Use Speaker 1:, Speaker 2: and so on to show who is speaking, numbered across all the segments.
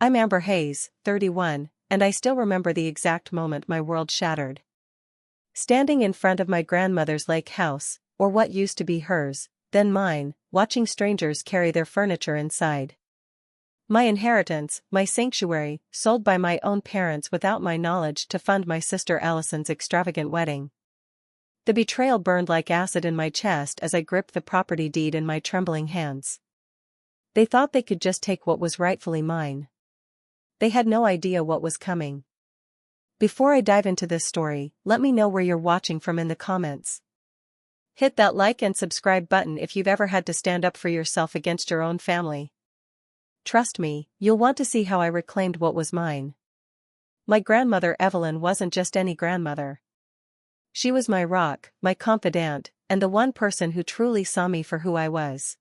Speaker 1: I'm Amber Hayes, 31, and I still remember the exact moment my world shattered. Standing in front of my grandmother's lake house, or what used to be hers, then mine, watching strangers carry their furniture inside. My inheritance, my sanctuary, sold by my own parents without my knowledge to fund my sister Allison's extravagant wedding. The betrayal burned like acid in my chest as I gripped the property deed in my trembling hands. They thought they could just take what was rightfully mine. They had no idea what was coming. Before I dive into this story, let me know where you're watching from in the comments. Hit that like and subscribe button if you've ever had to stand up for yourself against your own family. Trust me, you'll want to see how I reclaimed what was mine. My grandmother Evelyn wasn't just any grandmother. She was my rock, my confidant, and the one person who truly saw me for who I was.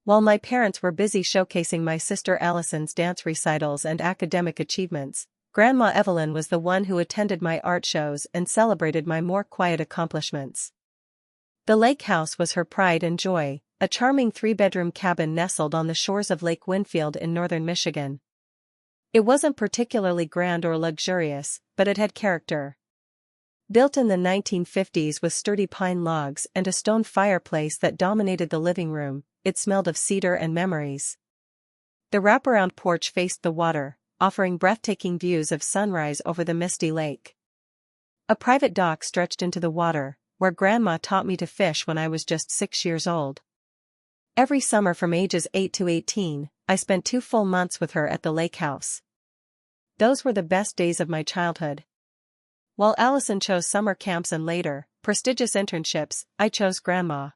Speaker 1: While my parents were busy showcasing my sister Allison's dance recitals and academic achievements, Grandma Evelyn was the one who attended my art shows and celebrated my more quiet accomplishments. The lake house was her pride and joy, a charming 3-bedroom cabin nestled on the shores of Lake Winfield in northern Michigan. It wasn't particularly grand or luxurious, but it had character. Built in the 1950s with sturdy pine logs and a stone fireplace that dominated the living room, it smelled of cedar and memories. The wraparound porch faced the water, offering breathtaking views of sunrise over the misty lake. A private dock stretched into the water, where Grandma taught me to fish when I was just 6 years old. Every summer from ages 8 to 18, I spent 2 full months with her at the lake house. Those were the best days of my childhood. While Allison chose summer camps and later, prestigious internships, I chose Grandma.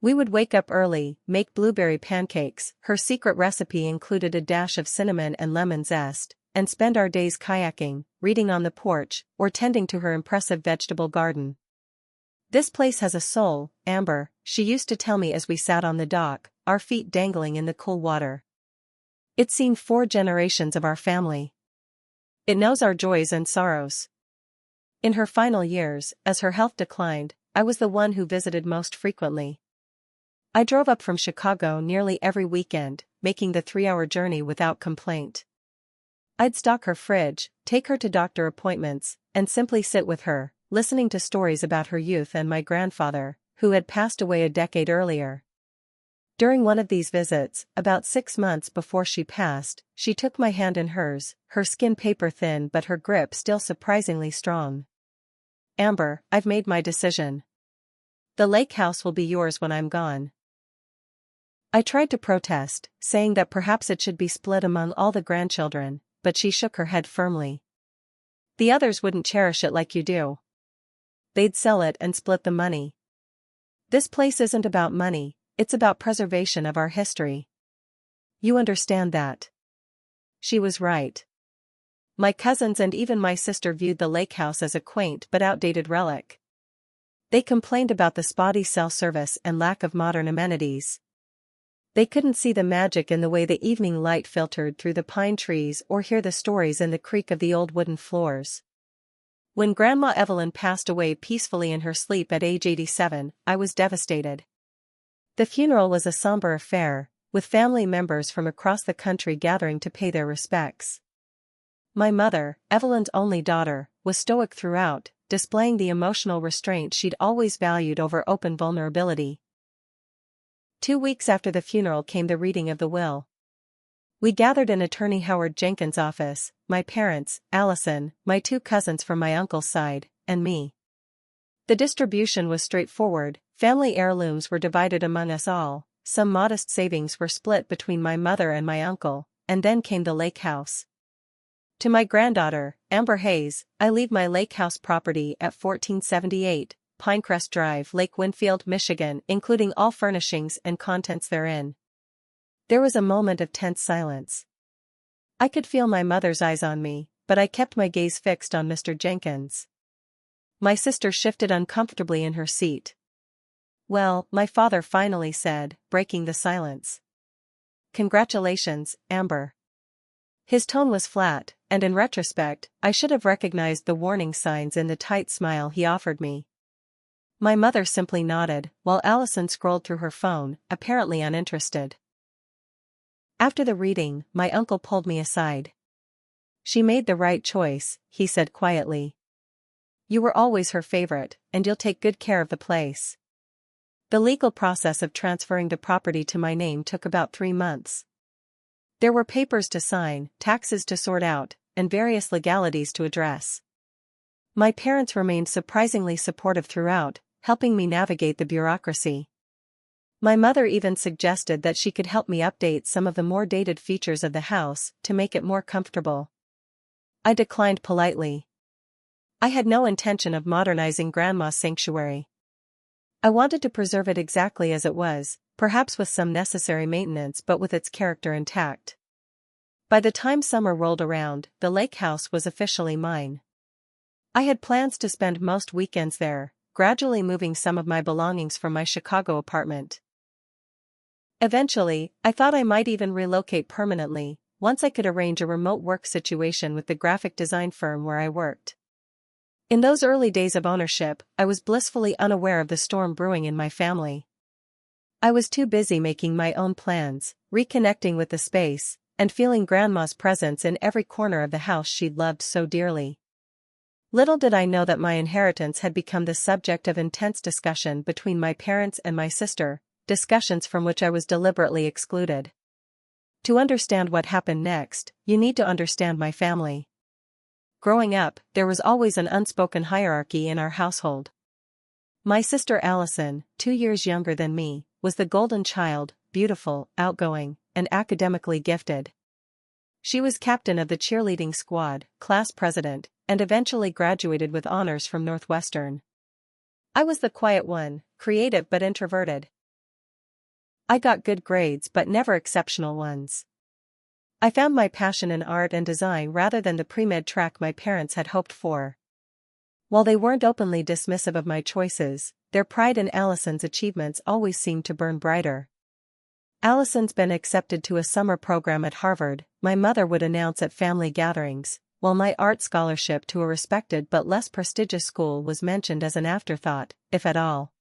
Speaker 1: We would wake up early, make blueberry pancakes, her secret recipe included a dash of cinnamon and lemon zest, and spend our days kayaking, reading on the porch, or tending to her impressive vegetable garden. "This place has a soul, Amber," she used to tell me as we sat on the dock, our feet dangling in the cool water. "It's seen 4 generations of our family. It knows our joys and sorrows." In her final years, as her health declined, I was the one who visited most frequently. I drove up from Chicago nearly every weekend, making the 3-hour journey without complaint. I'd stock her fridge, take her to doctor appointments, and simply sit with her, listening to stories about her youth and my grandfather, who had passed away a decade earlier. During one of these visits, about 6 months before she passed, she took my hand in hers, her skin paper thin but her grip still surprisingly strong. "Amber, I've made my decision. The lake house will be yours when I'm gone." I tried to protest, saying that perhaps it should be split among all the grandchildren, but she shook her head firmly. "The others wouldn't cherish it like you do. They'd sell it and split the money. This place isn't about money, it's about preservation of our history. You understand that." She was right. My cousins and even my sister viewed the lake house as a quaint but outdated relic. They complained about the spotty cell service and lack of modern amenities. They couldn't see the magic in the way the evening light filtered through the pine trees or hear the stories in the creak of the old wooden floors. When Grandma Evelyn passed away peacefully in her sleep at age 87, I was devastated. The funeral was a somber affair, with family members from across the country gathering to pay their respects. My mother, Evelyn's only daughter, was stoic throughout, displaying the emotional restraint she'd always valued over open vulnerability. 2 weeks after the funeral came the reading of the will. We gathered in Attorney Howard Jenkins' office, my parents, Allison, my 2 cousins from my uncle's side, and me. The distribution was straightforward, family heirlooms were divided among us all, some modest savings were split between my mother and my uncle, and then came the lake house. To my granddaughter, Amber Hayes, I leave my lake house property at 1478, Pinecrest Drive, Lake Winfield, Michigan, including all furnishings and contents therein. There was a moment of tense silence. I could feel my mother's eyes on me, but I kept my gaze fixed on Mr. Jenkins. My sister shifted uncomfortably in her seat. "Well," my father finally said, breaking the silence. "Congratulations, Amber." His tone was flat, and in retrospect, I should have recognized the warning signs in the tight smile he offered me. My mother simply nodded, while Allison scrolled through her phone, apparently uninterested. After the reading, my uncle pulled me aside. "She made the right choice," he said quietly. "You were always her favorite, and you'll take good care of the place." The legal process of transferring the property to my name took about 3 months. There were papers to sign, taxes to sort out, and various legalities to address. My parents remained surprisingly supportive throughout, helping me navigate the bureaucracy. My mother even suggested that she could help me update some of the more dated features of the house to make it more comfortable. I declined politely. I had no intention of modernizing Grandma's sanctuary. I wanted to preserve it exactly as it was, perhaps with some necessary maintenance but with its character intact. By the time summer rolled around, the lake house was officially mine. I had plans to spend most weekends there, gradually moving some of my belongings from my Chicago apartment. Eventually, I thought I might even relocate permanently, once I could arrange a remote work situation with the graphic design firm where I worked. In those early days of ownership, I was blissfully unaware of the storm brewing in my family. I was too busy making my own plans, reconnecting with the space, and feeling Grandma's presence in every corner of the house she'd loved so dearly. Little did I know that my inheritance had become the subject of intense discussion between my parents and my sister, discussions from which I was deliberately excluded. To understand what happened next, you need to understand my family. Growing up, there was always an unspoken hierarchy in our household. My sister Allison, 2 years younger than me, was the golden child, beautiful, outgoing, and academically gifted. She was captain of the cheerleading squad, class president, and eventually graduated with honors from Northwestern. I was the quiet one, creative but introverted. I got good grades but never exceptional ones. I found my passion in art and design rather than the pre-med track my parents had hoped for. While they weren't openly dismissive of my choices, their pride in Allison's achievements always seemed to burn brighter. "Allison's been accepted to a summer program at Harvard," my mother would announce at family gatherings, while my art scholarship to a respected but less prestigious school was mentioned as an afterthought, if at all.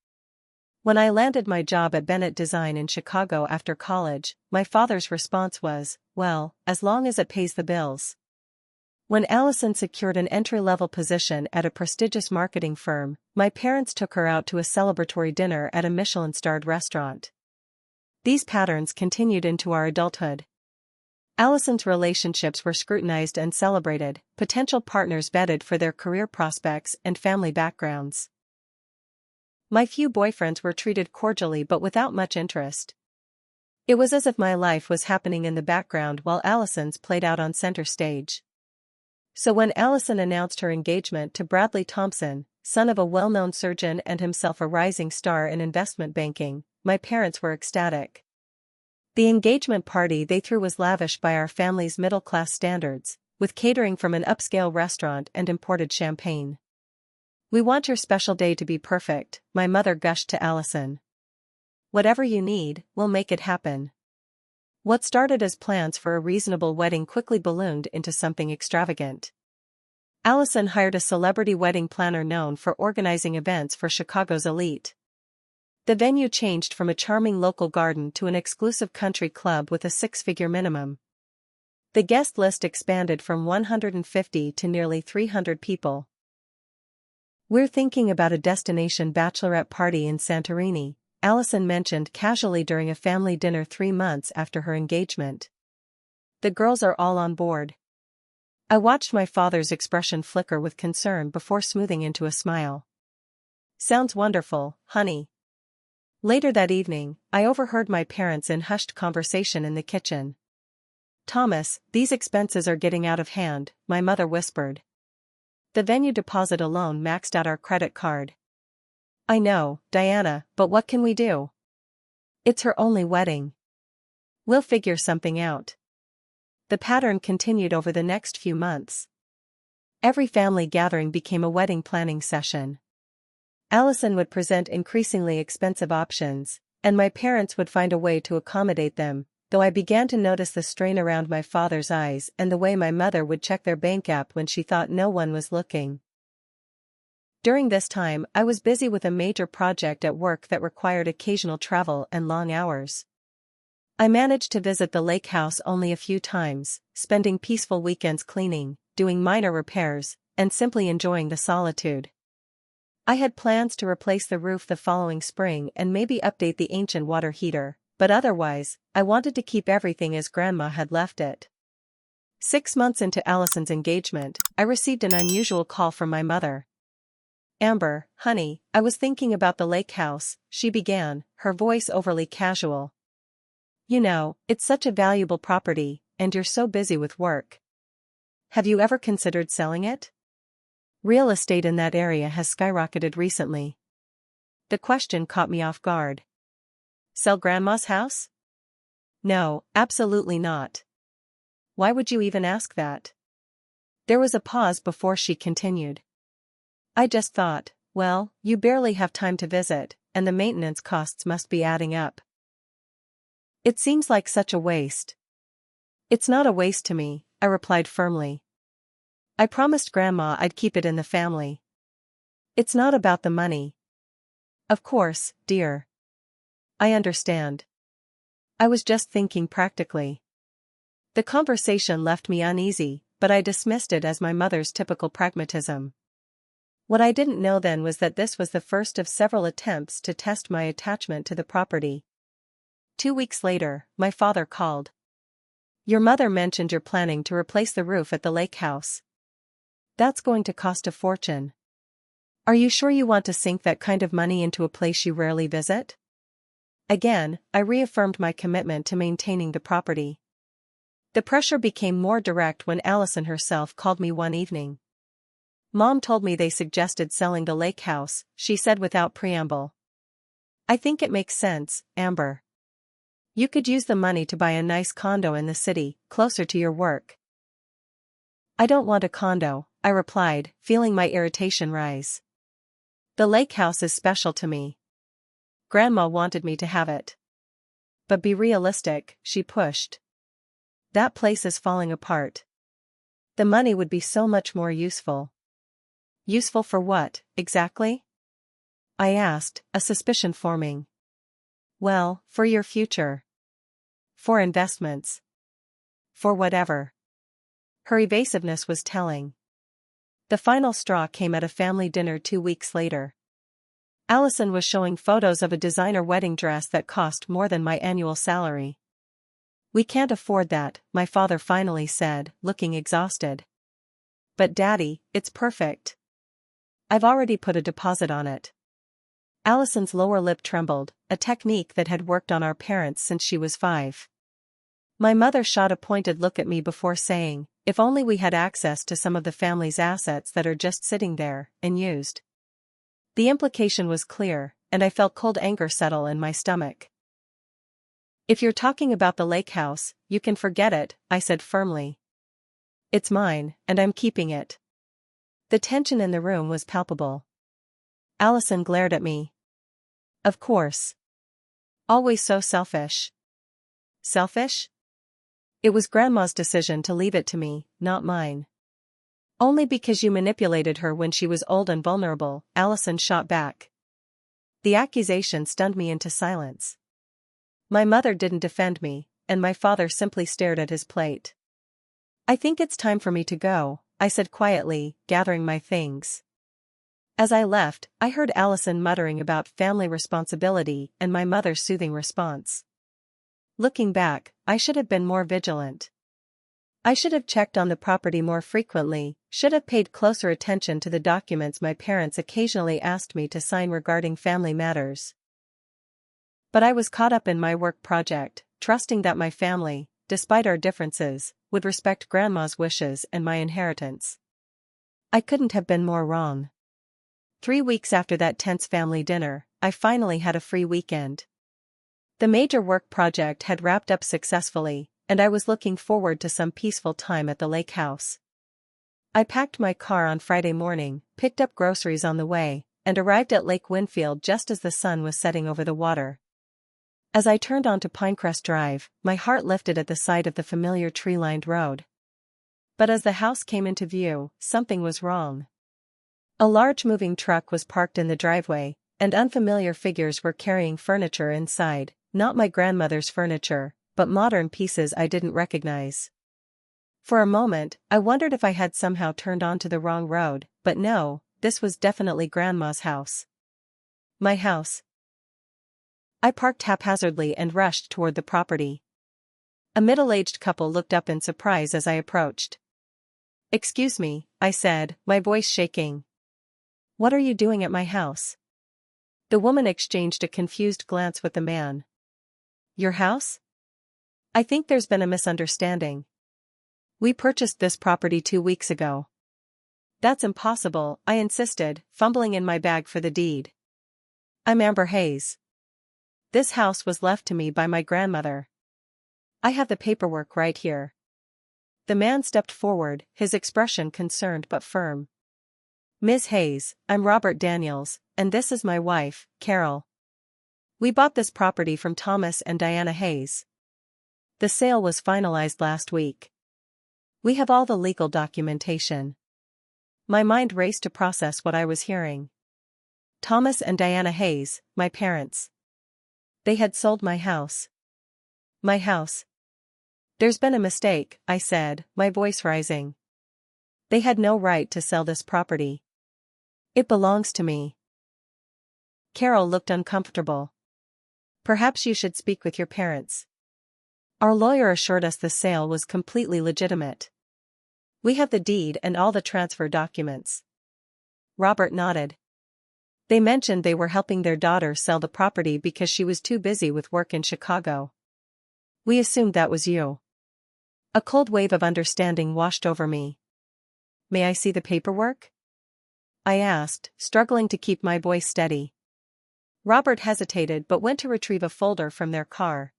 Speaker 1: When I landed my job at Bennett Design in Chicago after college, my father's response was, "Well, as long as it pays the bills." When Allison secured an entry-level position at a prestigious marketing firm, my parents took her out to a celebratory dinner at a Michelin-starred restaurant. These patterns continued into our adulthood. Allison's relationships were scrutinized and celebrated, potential partners vetted for their career prospects and family backgrounds. My few boyfriends were treated cordially but without much interest. It was as if my life was happening in the background while Allison's played out on center stage. So when Allison announced her engagement to Bradley Thompson, son of a well-known surgeon and himself a rising star in investment banking, my parents were ecstatic. The engagement party they threw was lavish by our family's middle-class standards, with catering from an upscale restaurant and imported champagne. "We want your special day to be perfect," my mother gushed to Allison. "Whatever you need, we'll make it happen." What started as plans for a reasonable wedding quickly ballooned into something extravagant. Allison hired a celebrity wedding planner known for organizing events for Chicago's elite. The venue changed from a charming local garden to an exclusive country club with a 6-figure minimum. The guest list expanded from 150 to nearly 300 people. "We're thinking about a destination bachelorette party in Santorini," Allison mentioned casually during a family dinner 3 months after her engagement. "The girls are all on board." I watched my father's expression flicker with concern before smoothing into a smile. "Sounds wonderful, honey." Later that evening, I overheard my parents in hushed conversation in the kitchen. "Thomas, these expenses are getting out of hand," my mother whispered. "The venue deposit alone maxed out our credit card." "I know, Diana, but what can we do? It's her only wedding. We'll figure something out." The pattern continued over the next few months. Every family gathering became a wedding planning session. Allison would present increasingly expensive options, and my parents would find a way to accommodate them, though I began to notice the strain around my father's eyes and the way my mother would check their bank app when she thought no one was looking. During this time, I was busy with a major project at work that required occasional travel and long hours. I managed to visit the lake house only a few times, spending peaceful weekends cleaning, doing minor repairs, and simply enjoying the solitude. I had plans to replace the roof the following spring and maybe update the ancient water heater, but otherwise, I wanted to keep everything as Grandma had left it. 6 months into Allison's engagement, I received an unusual call from my mother. "Amber, honey, I was thinking about the lake house," she began, her voice overly casual. "You know, it's such a valuable property, and you're so busy with work. Have you ever considered selling it? Real estate in that area has skyrocketed recently." The question caught me off guard. "Sell Grandma's house?" "No, absolutely not." "Why would you even ask that?" There was a pause before she continued. "I just thought, well, you barely have time to visit, and the maintenance costs must be adding up. It seems like such a waste." "It's not a waste to me," I replied firmly. "I promised Grandma I'd keep it in the family. It's not about the money." "Of course, dear. I understand. I was just thinking practically." The conversation left me uneasy, but I dismissed it as my mother's typical pragmatism. What I didn't know then was that this was the first of several attempts to test my attachment to the property. 2 weeks later, my father called. "Your mother mentioned you're planning to replace the roof at the lake house. That's going to cost a fortune. Are you sure you want to sink that kind of money into a place you rarely visit?" Again, I reaffirmed my commitment to maintaining the property. The pressure became more direct when Allison herself called me one evening. "Mom told me they suggested selling the lake house," she said without preamble. "I think it makes sense, Amber. You could use the money to buy a nice condo in the city, closer to your work." "I don't want a condo," I replied, feeling my irritation rise. "The lake house is special to me. Grandma wanted me to have it." "But be realistic," she pushed. "That place is falling apart. The money would be so much more useful." "Useful for what, exactly?" I asked, a suspicion forming. "Well, for your future. For investments. For whatever." Her evasiveness was telling. The final straw came at a family dinner 2 weeks later. Allison was showing photos of a designer wedding dress that cost more than my annual salary. "We can't afford that," my father finally said, looking exhausted. "But Daddy, it's perfect. I've already put a deposit on it." Allison's lower lip trembled, a technique that had worked on our parents since she was 5. My mother shot a pointed look at me before saying, "If only we had access to some of the family's assets that are just sitting there, unused." The implication was clear, and I felt cold anger settle in my stomach. "If you're talking about the lake house, you can forget it," I said firmly. "It's mine, and I'm keeping it." The tension in the room was palpable. Allison glared at me. "Of course. Always so selfish." "Selfish?" "It was Grandma's decision to leave it to me, not mine." "Only because you manipulated her when she was old and vulnerable," Allison shot back. The accusation stunned me into silence. My mother didn't defend me, and my father simply stared at his plate. "I think it's time for me to go," I said quietly, gathering my things. As I left, I heard Allison muttering about family responsibility and my mother's soothing response. Looking back, I should have been more vigilant. I should have checked on the property more frequently, should have paid closer attention to the documents my parents occasionally asked me to sign regarding family matters. But I was caught up in my work project, trusting that my family, despite our differences, would respect Grandma's wishes and my inheritance. I couldn't have been more wrong. 3 weeks after that tense family dinner, I finally had a free weekend. The major work project had wrapped up successfully, and I was looking forward to some peaceful time at the lake house. I packed my car on Friday morning, picked up groceries on the way, and arrived at Lake Winfield just as the sun was setting over the water. As I turned onto Pinecrest Drive, my heart lifted at the sight of the familiar tree-lined road. But as the house came into view, something was wrong. A large moving truck was parked in the driveway, and unfamiliar figures were carrying furniture inside, not my grandmother's furniture, but modern pieces I didn't recognize. For a moment, I wondered if I had somehow turned onto the wrong road, but no, this was definitely Grandma's house. My house. I parked haphazardly and rushed toward the property. A middle-aged couple looked up in surprise as I approached. "Excuse me," I said, my voice shaking. "What are you doing at my house?" The woman exchanged a confused glance with the man. "Your house? I think there's been a misunderstanding. We purchased this property 2 weeks ago." "That's impossible," I insisted, fumbling in my bag for the deed. "I'm Amber Hayes. This house was left to me by my grandmother. I have the paperwork right here." The man stepped forward, his expression concerned but firm. "Ms. Hayes, I'm Robert Daniels, and this is my wife, Carol. We bought this property from Thomas and Diana Hayes. The sale was finalized last week. We have all the legal documentation." My mind raced to process what I was hearing. Thomas and Diana Hayes, my parents. They had sold my house. My house. "There's been a mistake," I said, my voice rising. "They had no right to sell this property. It belongs to me." Carol looked uncomfortable. "Perhaps you should speak with your parents. Our lawyer assured us the sale was completely legitimate. We have the deed and all the transfer documents." Robert nodded. "They mentioned they were helping their daughter sell the property because she was too busy with work in Chicago. We assumed that was you." A cold wave of understanding washed over me. "May I see the paperwork?" I asked, struggling to keep my voice steady. Robert hesitated but went to retrieve a folder from their car.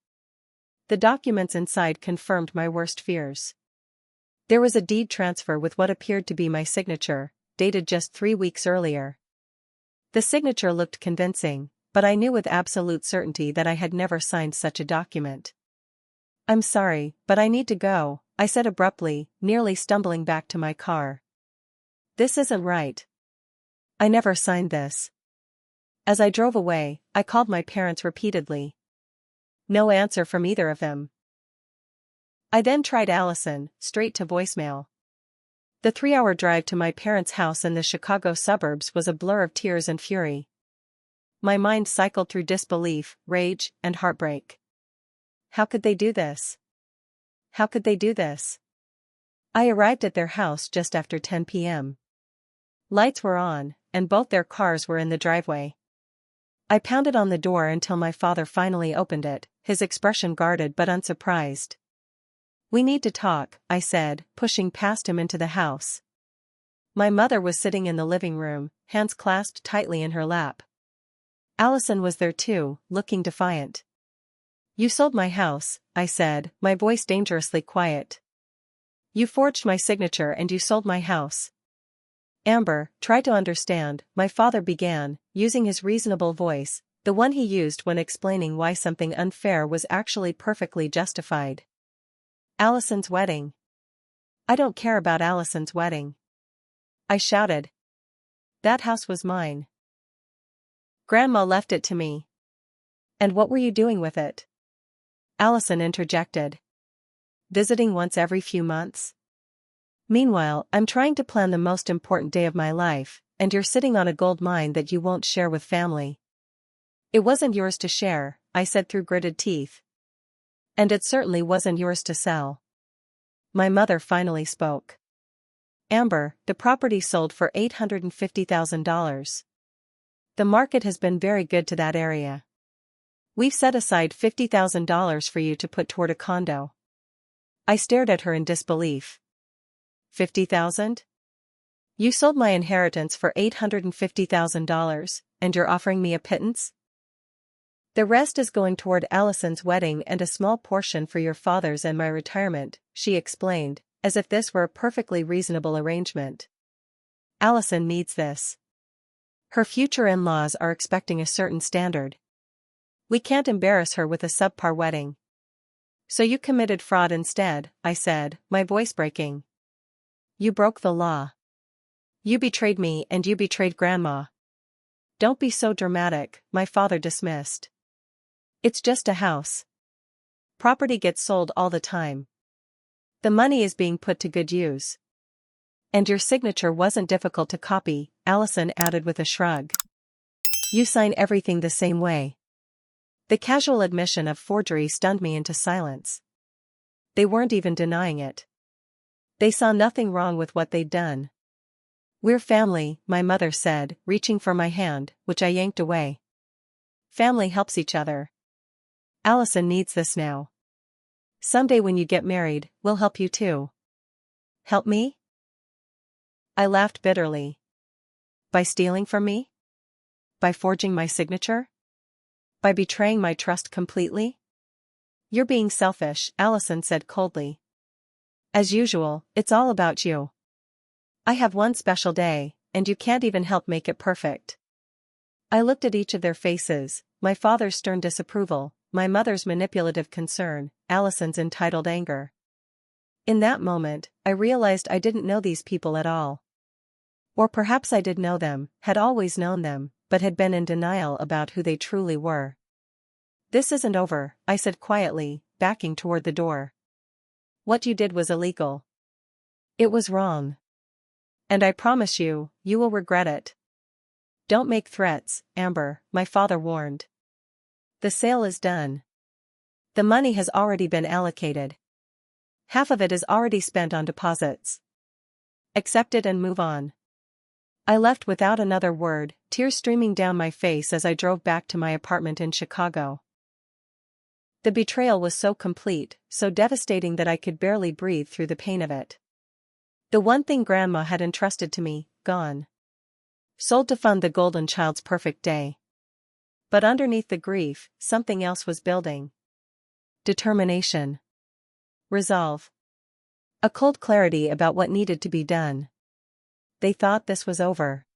Speaker 1: The documents inside confirmed my worst fears. There was a deed transfer with what appeared to be my signature, dated just 3 weeks earlier. The signature looked convincing, but I knew with absolute certainty that I had never signed such a document. "I'm sorry, but I need to go," I said abruptly, nearly stumbling back to my car. "This isn't right. I never signed this." As I drove away, I called my parents repeatedly. No answer from either of them. I then tried Allison, straight to voicemail. The 3-hour drive to my parents' house in the Chicago suburbs was a blur of tears and fury. My mind cycled through disbelief, rage, and heartbreak. How could they do this? How could they do this? I arrived at their house just after 10 p.m. Lights were on, and both their cars were in the driveway. I pounded on the door until my father finally opened it, his expression guarded but unsurprised. "We need to talk," I said, pushing past him into the house. My mother was sitting in the living room, hands clasped tightly in her lap. Allison was there too, looking defiant. "You sold my house," I said, my voice dangerously quiet. "You forged my signature and you sold my house." "Amber, try to understand," my father began, using his reasonable voice, the one he used when explaining why something unfair was actually perfectly justified. "Allison's wedding. I don't care about Allison's wedding," I shouted. "That house was mine. Grandma left it to me." "And what were you doing with it?" Allison interjected. "Visiting once every few months. Meanwhile, I'm trying to plan the most important day of my life, and you're sitting on a gold mine that you won't share with family." "It wasn't yours to share," I said through gritted teeth. "And it certainly wasn't yours to sell." My mother finally spoke. "Amber, the property sold for $850,000. The market has been very good to that area. We've set aside $50,000 for you to put toward a condo." I stared at her in disbelief. $50,000? You sold my inheritance for $850,000, and you're offering me a pittance? "The rest is going toward Allison's wedding and a small portion for your father's and my retirement," she explained, as if this were a perfectly reasonable arrangement. "Allison needs this. Her future in-laws are expecting a certain standard. We can't embarrass her with a subpar wedding." "So you committed fraud instead," I said, my voice breaking. "You broke the law. You betrayed me and you betrayed Grandma." "Don't be so dramatic," my father dismissed. "It's just a house. Property gets sold all the time. The money is being put to good use. And your signature wasn't difficult to copy, Allison added with a shrug. You sign everything the same way. The casual admission of forgery stunned me into silence. They weren't even denying it. They saw nothing wrong with what they'd done. We're family, my mother said, reaching for my hand, which I yanked away. Family helps each other. Allison needs this now. Someday when you get married, we'll help you too. Help me? I laughed bitterly. By stealing from me? By forging my signature? By betraying my trust completely? You're being selfish, Allison said coldly. As usual, it's all about you. I have one special day, and you can't even help make it perfect. I looked at each of their faces, my father's stern disapproval, my mother's manipulative concern, Allison's entitled anger. In that moment, I realized I didn't know these people at all. Or perhaps I did know them, had always known them, but had been in denial about who they truly were. This isn't over, I said quietly, backing toward the door. What you did was illegal. It was wrong. And I promise you, you will regret it. Don't make threats, Amber, my father warned. The sale is done. The money has already been allocated. Half of it is already spent on deposits. Accept it and move on. I left without another word, tears streaming down my face as I drove back to my apartment in Chicago. The betrayal was so complete, so devastating that I could barely breathe through the pain of it. The one thing Grandma had entrusted to me, gone. Sold to fund the golden child's perfect day. But underneath the grief, something else was building. Determination. Resolve. A cold clarity about what needed to be done. They thought this was over.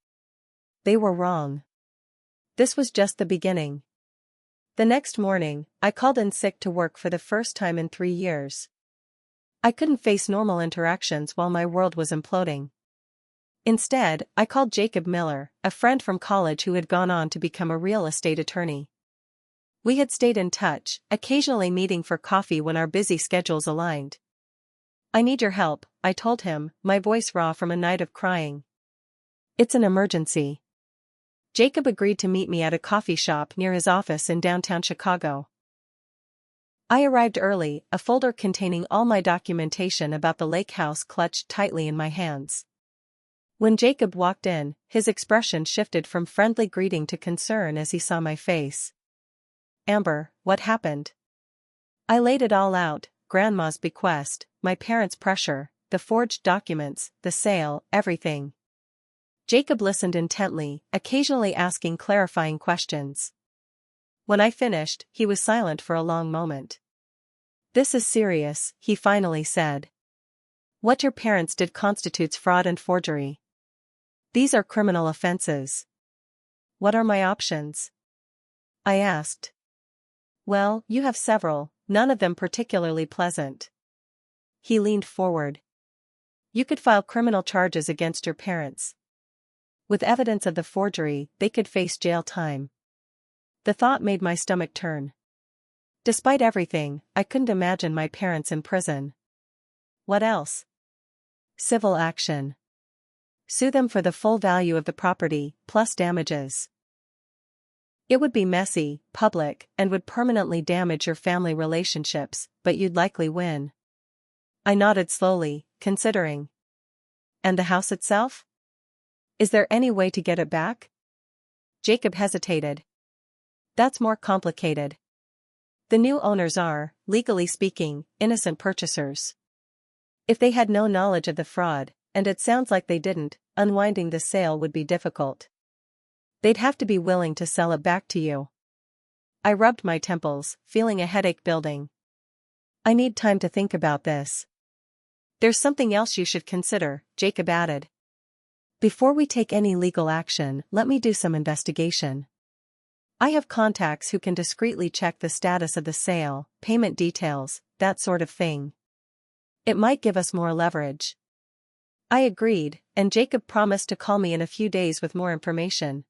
Speaker 1: They were wrong. This was just the beginning. The next morning, I called in sick to work for the first time in 3 years. I couldn't face normal interactions while my world was imploding. Instead, I called Jacob Miller, a friend from college who had gone on to become a real estate attorney. We had stayed in touch, occasionally meeting for coffee when our busy schedules aligned. I need your help, I told him, my voice raw from a night of crying. It's an emergency. Jacob agreed to meet me at a coffee shop near his office in downtown Chicago. I arrived early, a folder containing all my documentation about the lake house clutched tightly in my hands. When Jacob walked in, his expression shifted from friendly greeting to concern as he saw my face. Amber, what happened? I laid it all out, Grandma's bequest, my parents' pressure, the forged documents, the sale, everything. Jacob listened intently, occasionally asking clarifying questions. When I finished, he was silent for a long moment. This is serious, he finally said. What your parents did constitutes fraud and forgery. These are criminal offenses. What are my options? I asked. Well, you have several, none of them particularly pleasant. He leaned forward. You could file criminal charges against your parents. With evidence of the forgery, they could face jail time. The thought made my stomach turn. Despite everything, I couldn't imagine my parents in prison. What else? Civil action. Sue them for the full value of the property, plus damages. It would be messy, public, and would permanently damage your family relationships, but you'd likely win. I nodded slowly, considering. And the house itself? Is there any way to get it back? Jacob hesitated. That's more complicated. The new owners are, legally speaking, innocent purchasers. If they had no knowledge of the fraud, and it sounds like they didn't, unwinding the sale would be difficult. They'd have to be willing to sell it back to you. I rubbed my temples, feeling a headache building. I need time to think about this. There's something else you should consider, Jacob added. Before we take any legal action, let me do some investigation. I have contacts who can discreetly check the status of the sale, payment details, that sort of thing. It might give us more leverage. I agreed, and Jacob promised to call me in a few days with more information.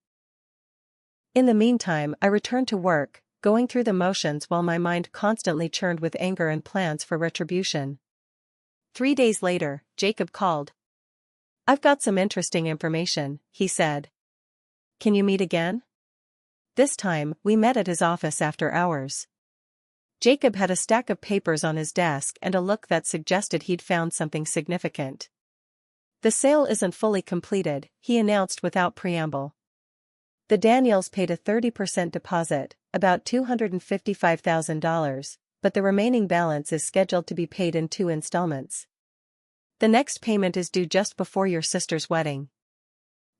Speaker 1: In the meantime, I returned to work, going through the motions while my mind constantly churned with anger and plans for retribution. 3 days later, Jacob called. "I've got some interesting information," he said. "Can you meet again?" This time, we met at his office after hours. Jacob had a stack of papers on his desk and a look that suggested he'd found something significant. "The sale isn't fully completed," he announced without preamble. "The Daniels paid a 30% deposit, about $255,000, but the remaining balance is scheduled to be paid in 2 installments. The next payment is due just before your sister's wedding."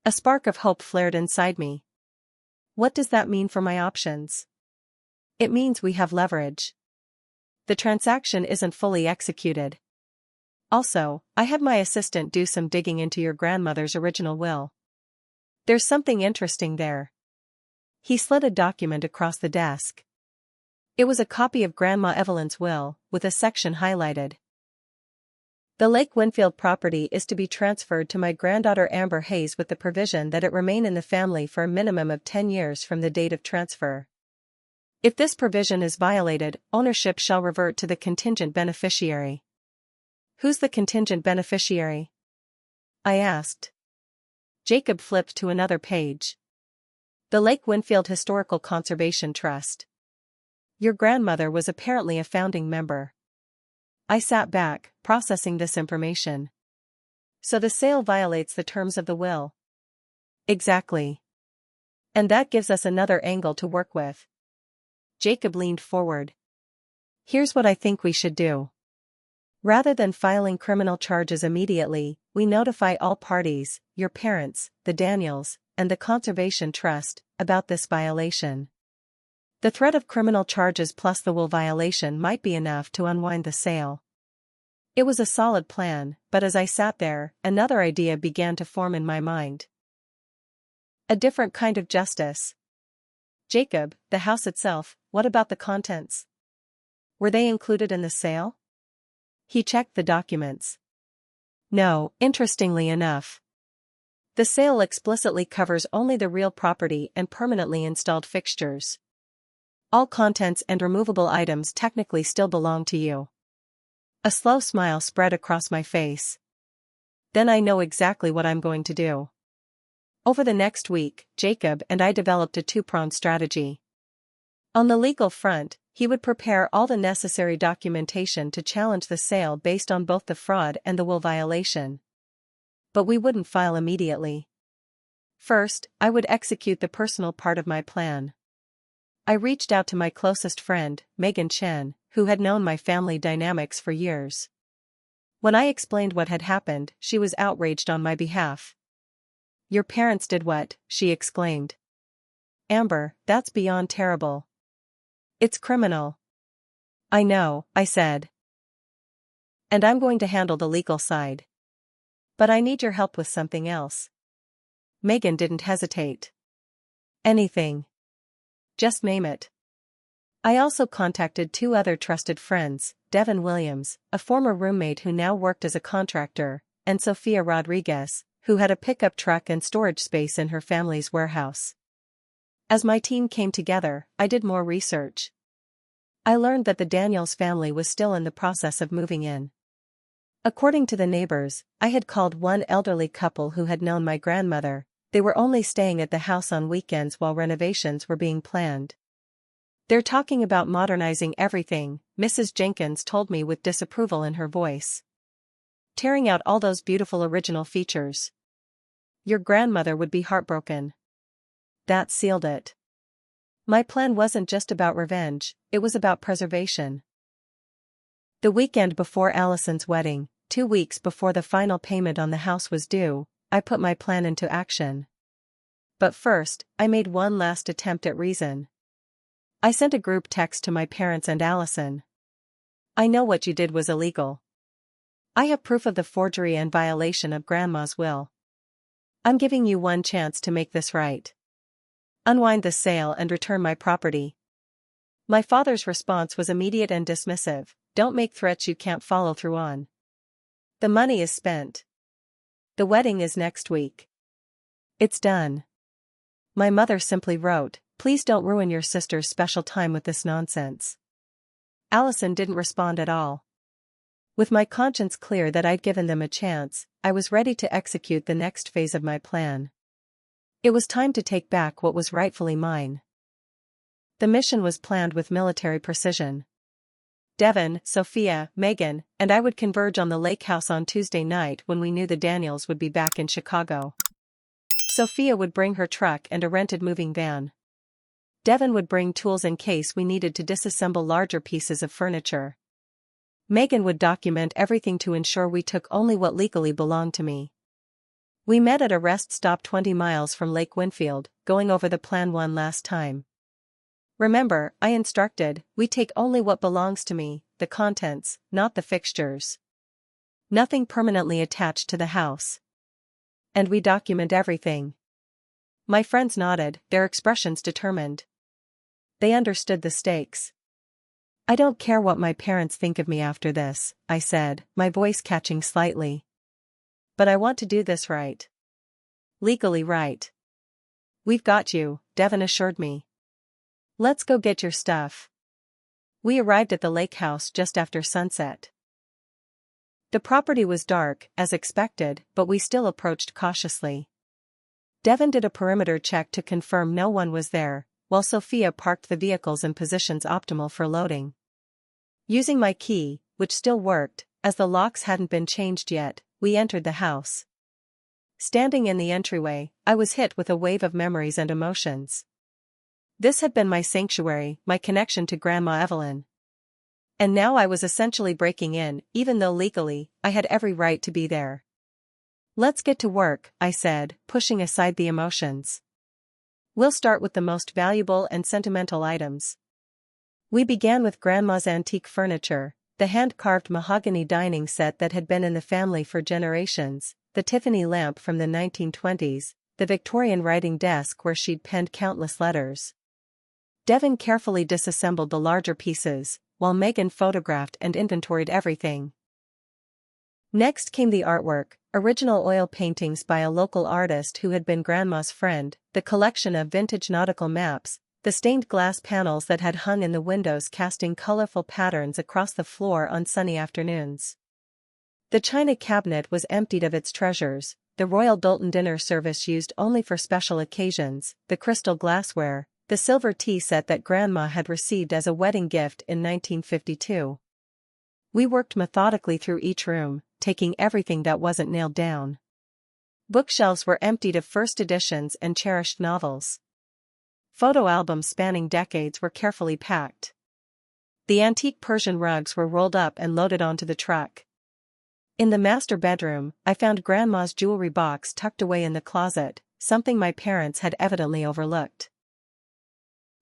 Speaker 1: A spark of hope flared inside me. What does that mean for my options? It means we have leverage. The transaction isn't fully executed. Also, I had my assistant do some digging into your grandmother's original will. There's something interesting there. He slid a document across the desk. It was a copy of Grandma Evelyn's will, with a section highlighted. "The Lake Winfield property is to be transferred to my granddaughter Amber Hayes with the provision that it remain in the family for a minimum of 10 years from the date of transfer. If this provision is violated, ownership shall revert to the contingent beneficiary." "Who's the contingent beneficiary?" I asked. Jacob flipped to another page. "The Lake Winfield Historical Conservation Trust. Your grandmother was apparently a founding member." I sat back, processing this information. So the sale violates the terms of the will. Exactly. And that gives us another angle to work with. Jacob leaned forward. "Here's what I think we should do. Rather than filing criminal charges immediately, we notify all parties, your parents, the Daniels, and the Conservation Trust, about this violation. The threat of criminal charges plus the will violation might be enough to unwind the sale." It was a solid plan, but as I sat there, another idea began to form in my mind. A different kind of justice. "Jacob, the house itself, what about the contents? Were they included in the sale?" He checked the documents. "No, interestingly enough. The sale explicitly covers only the real property and permanently installed fixtures. All contents and removable items technically still belong to you." A slow smile spread across my face. "Then I know exactly what I'm going to do." Over the next week, Jacob and I developed a 2-pronged strategy. On the legal front, he would prepare all the necessary documentation to challenge the sale based on both the fraud and the will violation. But we wouldn't file immediately. First, I would execute the personal part of my plan. I reached out to my closest friend, Megan Chen, who had known my family dynamics for years. When I explained what had happened, she was outraged on my behalf. "Your parents did what?" she exclaimed. "Amber, that's beyond terrible. It's criminal." "I know," I said. "And I'm going to handle the legal side. But I need your help with something else." Megan didn't hesitate. "Anything. Just name it." I also contacted 2 other trusted friends, Devin Williams, a former roommate who now worked as a contractor, and Sofia Rodriguez, who had a pickup truck and storage space in her family's warehouse. As my team came together, I did more research. I learned that the Daniels family was still in the process of moving in. According to the neighbors, I had called one elderly couple who had known my grandmother. They were only staying at the house on weekends while renovations were being planned. "They're talking about modernizing everything," Mrs. Jenkins told me with disapproval in her voice. "Tearing out all those beautiful original features. Your grandmother would be heartbroken." That sealed it. My plan wasn't just about revenge, it was about preservation. The weekend before Allison's wedding, 2 weeks before the final payment on the house was due, I put my plan into action. But first, I made one last attempt at reason. I sent a group text to my parents and Allison. "I know what you did was illegal. I have proof of the forgery and violation of Grandma's will. I'm giving you one chance to make this right. Unwind the sale and return my property." My father's response was immediate and dismissive. "Don't make threats you can't follow through on. The money is spent. The wedding is next week. It's done." My mother simply wrote, Please don't ruin your sister's special time with this nonsense. Allison didn't respond at all. With my conscience clear that I'd given them a chance, I was ready to execute the next phase of my plan. It was time to take back what was rightfully mine. The mission was planned with military precision. Devon, Sophia, Megan, and I would converge on the lake house on Tuesday night when we knew the Daniels would be back in Chicago. Sophia would bring her truck and a rented moving van. Devon would bring tools in case we needed to disassemble larger pieces of furniture. Megan would document everything to ensure we took only what legally belonged to me. We met at a rest stop 20 miles from Lake Winfield, going over the plan one last time. Remember, I instructed, we take only what belongs to me, the contents, not the fixtures. Nothing permanently attached to the house. And we document everything. My friends nodded, their expressions determined. They understood the stakes. I don't care what my parents think of me after this, I said, my voice catching slightly. But I want to do this right. Legally right. We've got you, Devon assured me. Let's go get your stuff. We arrived at the lake house just after sunset. The property was dark, as expected, but we still approached cautiously. Devon did a perimeter check to confirm no one was there, while Sophia parked the vehicles in positions optimal for loading. Using my key, which still worked, as the locks hadn't been changed yet, we entered the house. Standing in the entryway, I was hit with a wave of memories and emotions. This had been my sanctuary, my connection to Grandma Evelyn. And now I was essentially breaking in, even though legally, I had every right to be there. Let's get to work, I said, pushing aside the emotions. We'll start with the most valuable and sentimental items. We began with Grandma's antique furniture, the hand-carved mahogany dining set that had been in the family for generations, the Tiffany lamp from the 1920s, the Victorian writing desk where she'd penned countless letters. Devon carefully disassembled the larger pieces, while Megan photographed and inventoried everything. Next came the artwork, original oil paintings by a local artist who had been Grandma's friend, the collection of vintage nautical maps, the stained glass panels that had hung in the windows casting colorful patterns across the floor on sunny afternoons. The china cabinet was emptied of its treasures, the Royal Doulton dinner service used only for special occasions, the crystal glassware, the silver tea set that Grandma had received as a wedding gift in 1952. We worked methodically through each room, taking everything that wasn't nailed down. Bookshelves were emptied of first editions and cherished novels. Photo albums spanning decades were carefully packed. The antique Persian rugs were rolled up and loaded onto the truck. In the master bedroom, I found Grandma's jewelry box tucked away in the closet, something my parents had evidently overlooked.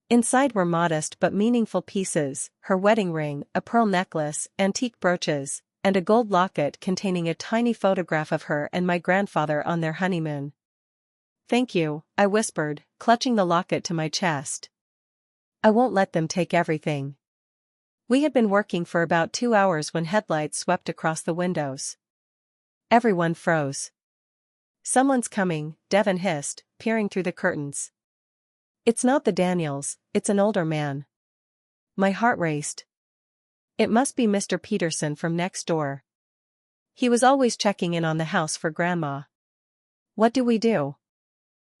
Speaker 1: Inside were modest but meaningful pieces, her wedding ring, a pearl necklace, antique brooches, and a gold locket containing a tiny photograph of her and my grandfather on their honeymoon. "Thank you," I whispered, clutching the locket to my chest. "I won't let them take everything." We had been working for about 2 hours when headlights swept across the windows. Everyone froze. "Someone's coming," Devon hissed, peering through the curtains. "It's not the Daniels, it's an older man." My heart raced. It must be Mr. Peterson from next door. He was always checking in on the house for Grandma. "What do we do?"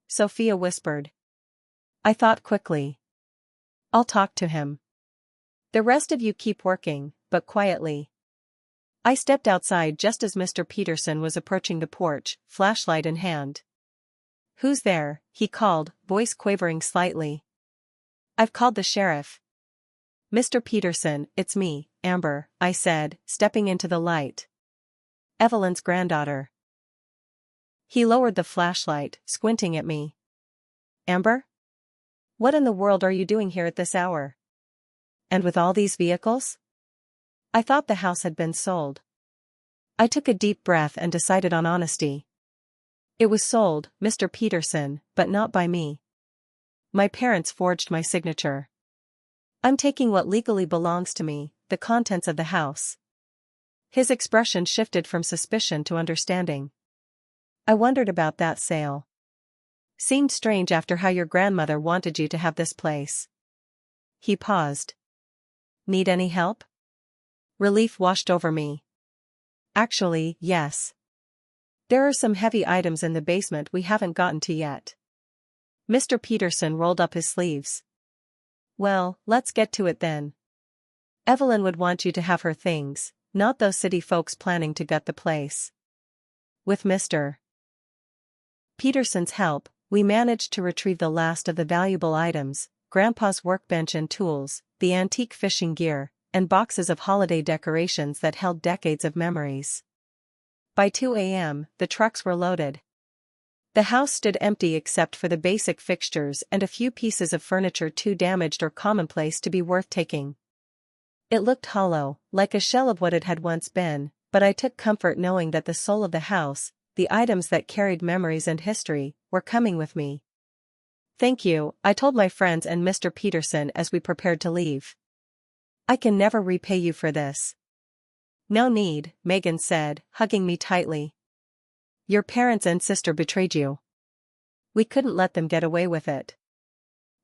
Speaker 1: Sophia whispered. I thought quickly. "I'll talk to him. The rest of you keep working, but quietly." I stepped outside just as Mr. Peterson was approaching the porch, flashlight in hand. "Who's there?" he called, voice quavering slightly. "I've called the sheriff." "Mr. Peterson, it's me, Amber," I said, stepping into the light. "Evelyn's granddaughter." He lowered the flashlight, squinting at me. "Amber? What in the world are you doing here at this hour? And with all these vehicles?" I thought the house had been sold. I took a deep breath and decided on honesty. It was sold, Mr. Peterson, but not by me. My parents forged my signature. I'm taking what legally belongs to me, the contents of the house. His expression shifted from suspicion to understanding. "I wondered about that sale." Seemed strange after how your grandmother wanted you to have this place. He paused. Need any help? Relief washed over me. Actually, yes. There are some heavy items in the basement we haven't gotten to yet. Mr. Peterson rolled up his sleeves. Well, let's get to it then. Evelyn would want you to have her things, not those city folks planning to gut the place. With Mr. Peterson's help, we managed to retrieve the last of the valuable items, Grandpa's workbench and tools, the antique fishing gear, and boxes of holiday decorations that held decades of memories. By 2 a.m., the trucks were loaded. The house stood empty except for the basic fixtures and a few pieces of furniture too damaged or commonplace to be worth taking. It looked hollow, like a shell of what it had once been, but I took comfort knowing that the soul of the house, the items that carried memories and history, were coming with me. Thank you, I told my friends and Mr. Peterson as we prepared to leave. I can never repay you for this. No need, Megan said, hugging me tightly. Your parents and sister betrayed you. We couldn't let them get away with it.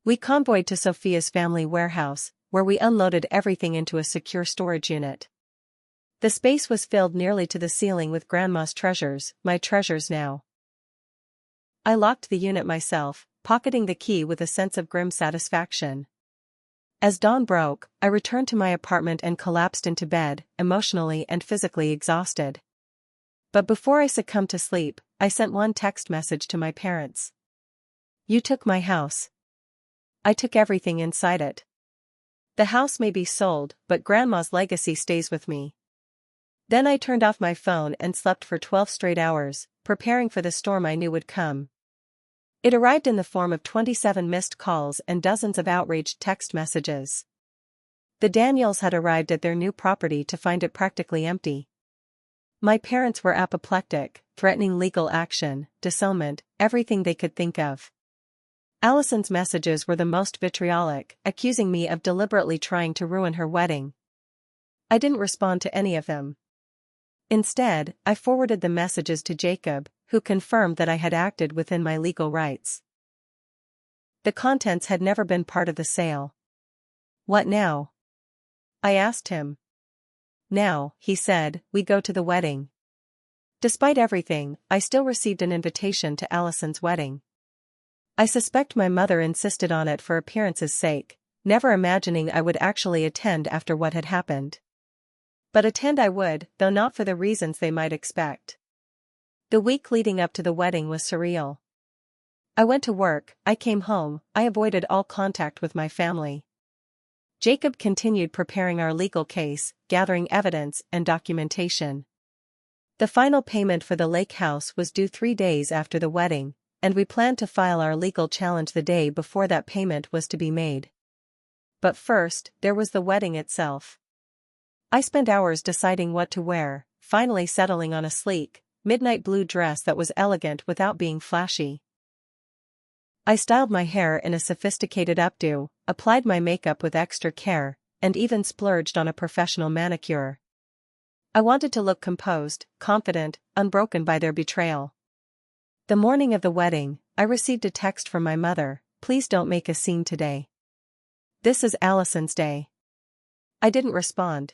Speaker 1: We convoyed to Sophia's family warehouse, where we unloaded everything into a secure storage unit. The space was filled nearly to the ceiling with Grandma's treasures, my treasures now. I locked the unit myself, pocketing the key with a sense of grim satisfaction. As dawn broke, I returned to my apartment and collapsed into bed, emotionally and physically exhausted. But before I succumbed to sleep, I sent one text message to my parents. You took my house. I took everything inside it. The house may be sold, but Grandma's legacy stays with me. Then I turned off my phone and slept for 12 straight hours, preparing for the storm I knew would come. It arrived in the form of 27 missed calls and dozens of outraged text messages. The Daniels had arrived at their new property to find it practically empty. My parents were apoplectic, threatening legal action, disownment, everything they could think of. Allison's messages were the most vitriolic, accusing me of deliberately trying to ruin her wedding. I didn't respond to any of them. Instead, I forwarded the messages to Jacob, who confirmed that I had acted within my legal rights. The contents had never been part of the sale. What now? I asked him. Now, he said, we go to the wedding. Despite everything, I still received an invitation to Allison's wedding. I suspect my mother insisted on it for appearance's sake, never imagining I would actually attend after what had happened. But attend I would, though not for the reasons they might expect. The week leading up to the wedding was surreal. I went to work, I came home, I avoided all contact with my family. Jacob continued preparing our legal case, gathering evidence and documentation. The final payment for the lake house was due 3 days after the wedding, and we planned to file our legal challenge the day before that payment was to be made. But first, there was the wedding itself. I spent hours deciding what to wear, finally settling on a sleek, midnight blue dress that was elegant without being flashy. I styled my hair in a sophisticated updo, applied my makeup with extra care, and even splurged on a professional manicure. I wanted to look composed, confident, unbroken by their betrayal. The morning of the wedding, I received a text from my mother, "Please don't make a scene today. This is Allison's day." I didn't respond.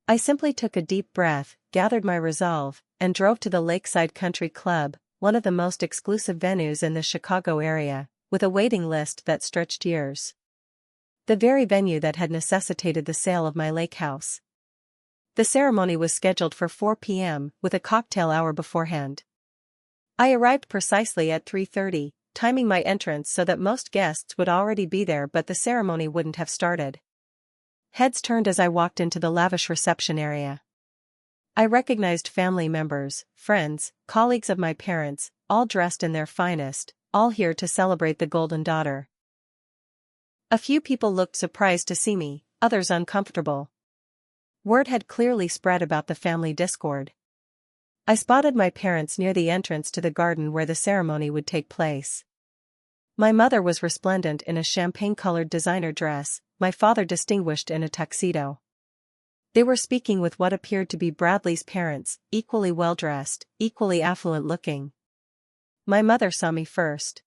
Speaker 1: I simply took a deep breath, gathered my resolve, and drove to the Lakeside Country Club, one of the most exclusive venues in the Chicago area, with a waiting list that stretched years. The very venue that had necessitated the sale of my lake house. The ceremony was scheduled for 4 p.m., with a cocktail hour beforehand. I arrived precisely at 3:30, timing my entrance so that most guests would already be there but the ceremony wouldn't have started. Heads turned as I walked into the lavish reception area. I recognized family members, friends, colleagues of my parents, all dressed in their finest, all here to celebrate the golden daughter. A few people looked surprised to see me, others uncomfortable. Word had clearly spread about the family discord. I spotted my parents near the entrance to the garden where the ceremony would take place. My mother was resplendent in a champagne-colored designer dress, my father distinguished in a tuxedo. They were speaking with what appeared to be Bradley's parents, equally well-dressed, equally affluent-looking. My mother saw me first.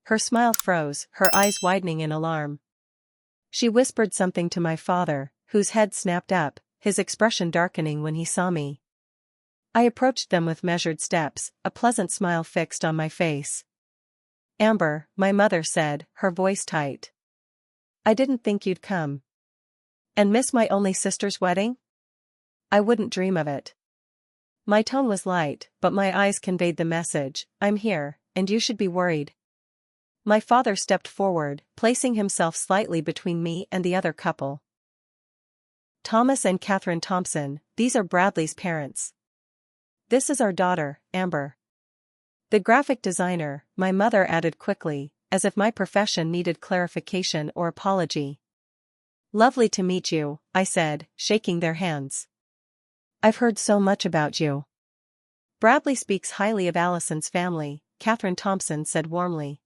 Speaker 1: Her smile froze, her eyes widening in alarm. She whispered something to my father, whose head snapped up, his expression darkening when he saw me. I approached them with measured steps, a pleasant smile fixed on my face. "Amber," my mother said, her voice tight. "I didn't think you'd come. And miss my only sister's wedding? I wouldn't dream of it." My tone was light, but my eyes conveyed the message, "I'm here, and you should be worried." My father stepped forward, placing himself slightly between me and the other couple. "Thomas and Catherine Thompson, these are Bradley's parents. This is our daughter, Amber." "The graphic designer," my mother added quickly, as if my profession needed clarification or apology. "Lovely to meet you," I said, shaking their hands. "I've heard so much about you." "Bradley speaks highly of Allison's family," Catherine Thompson said warmly.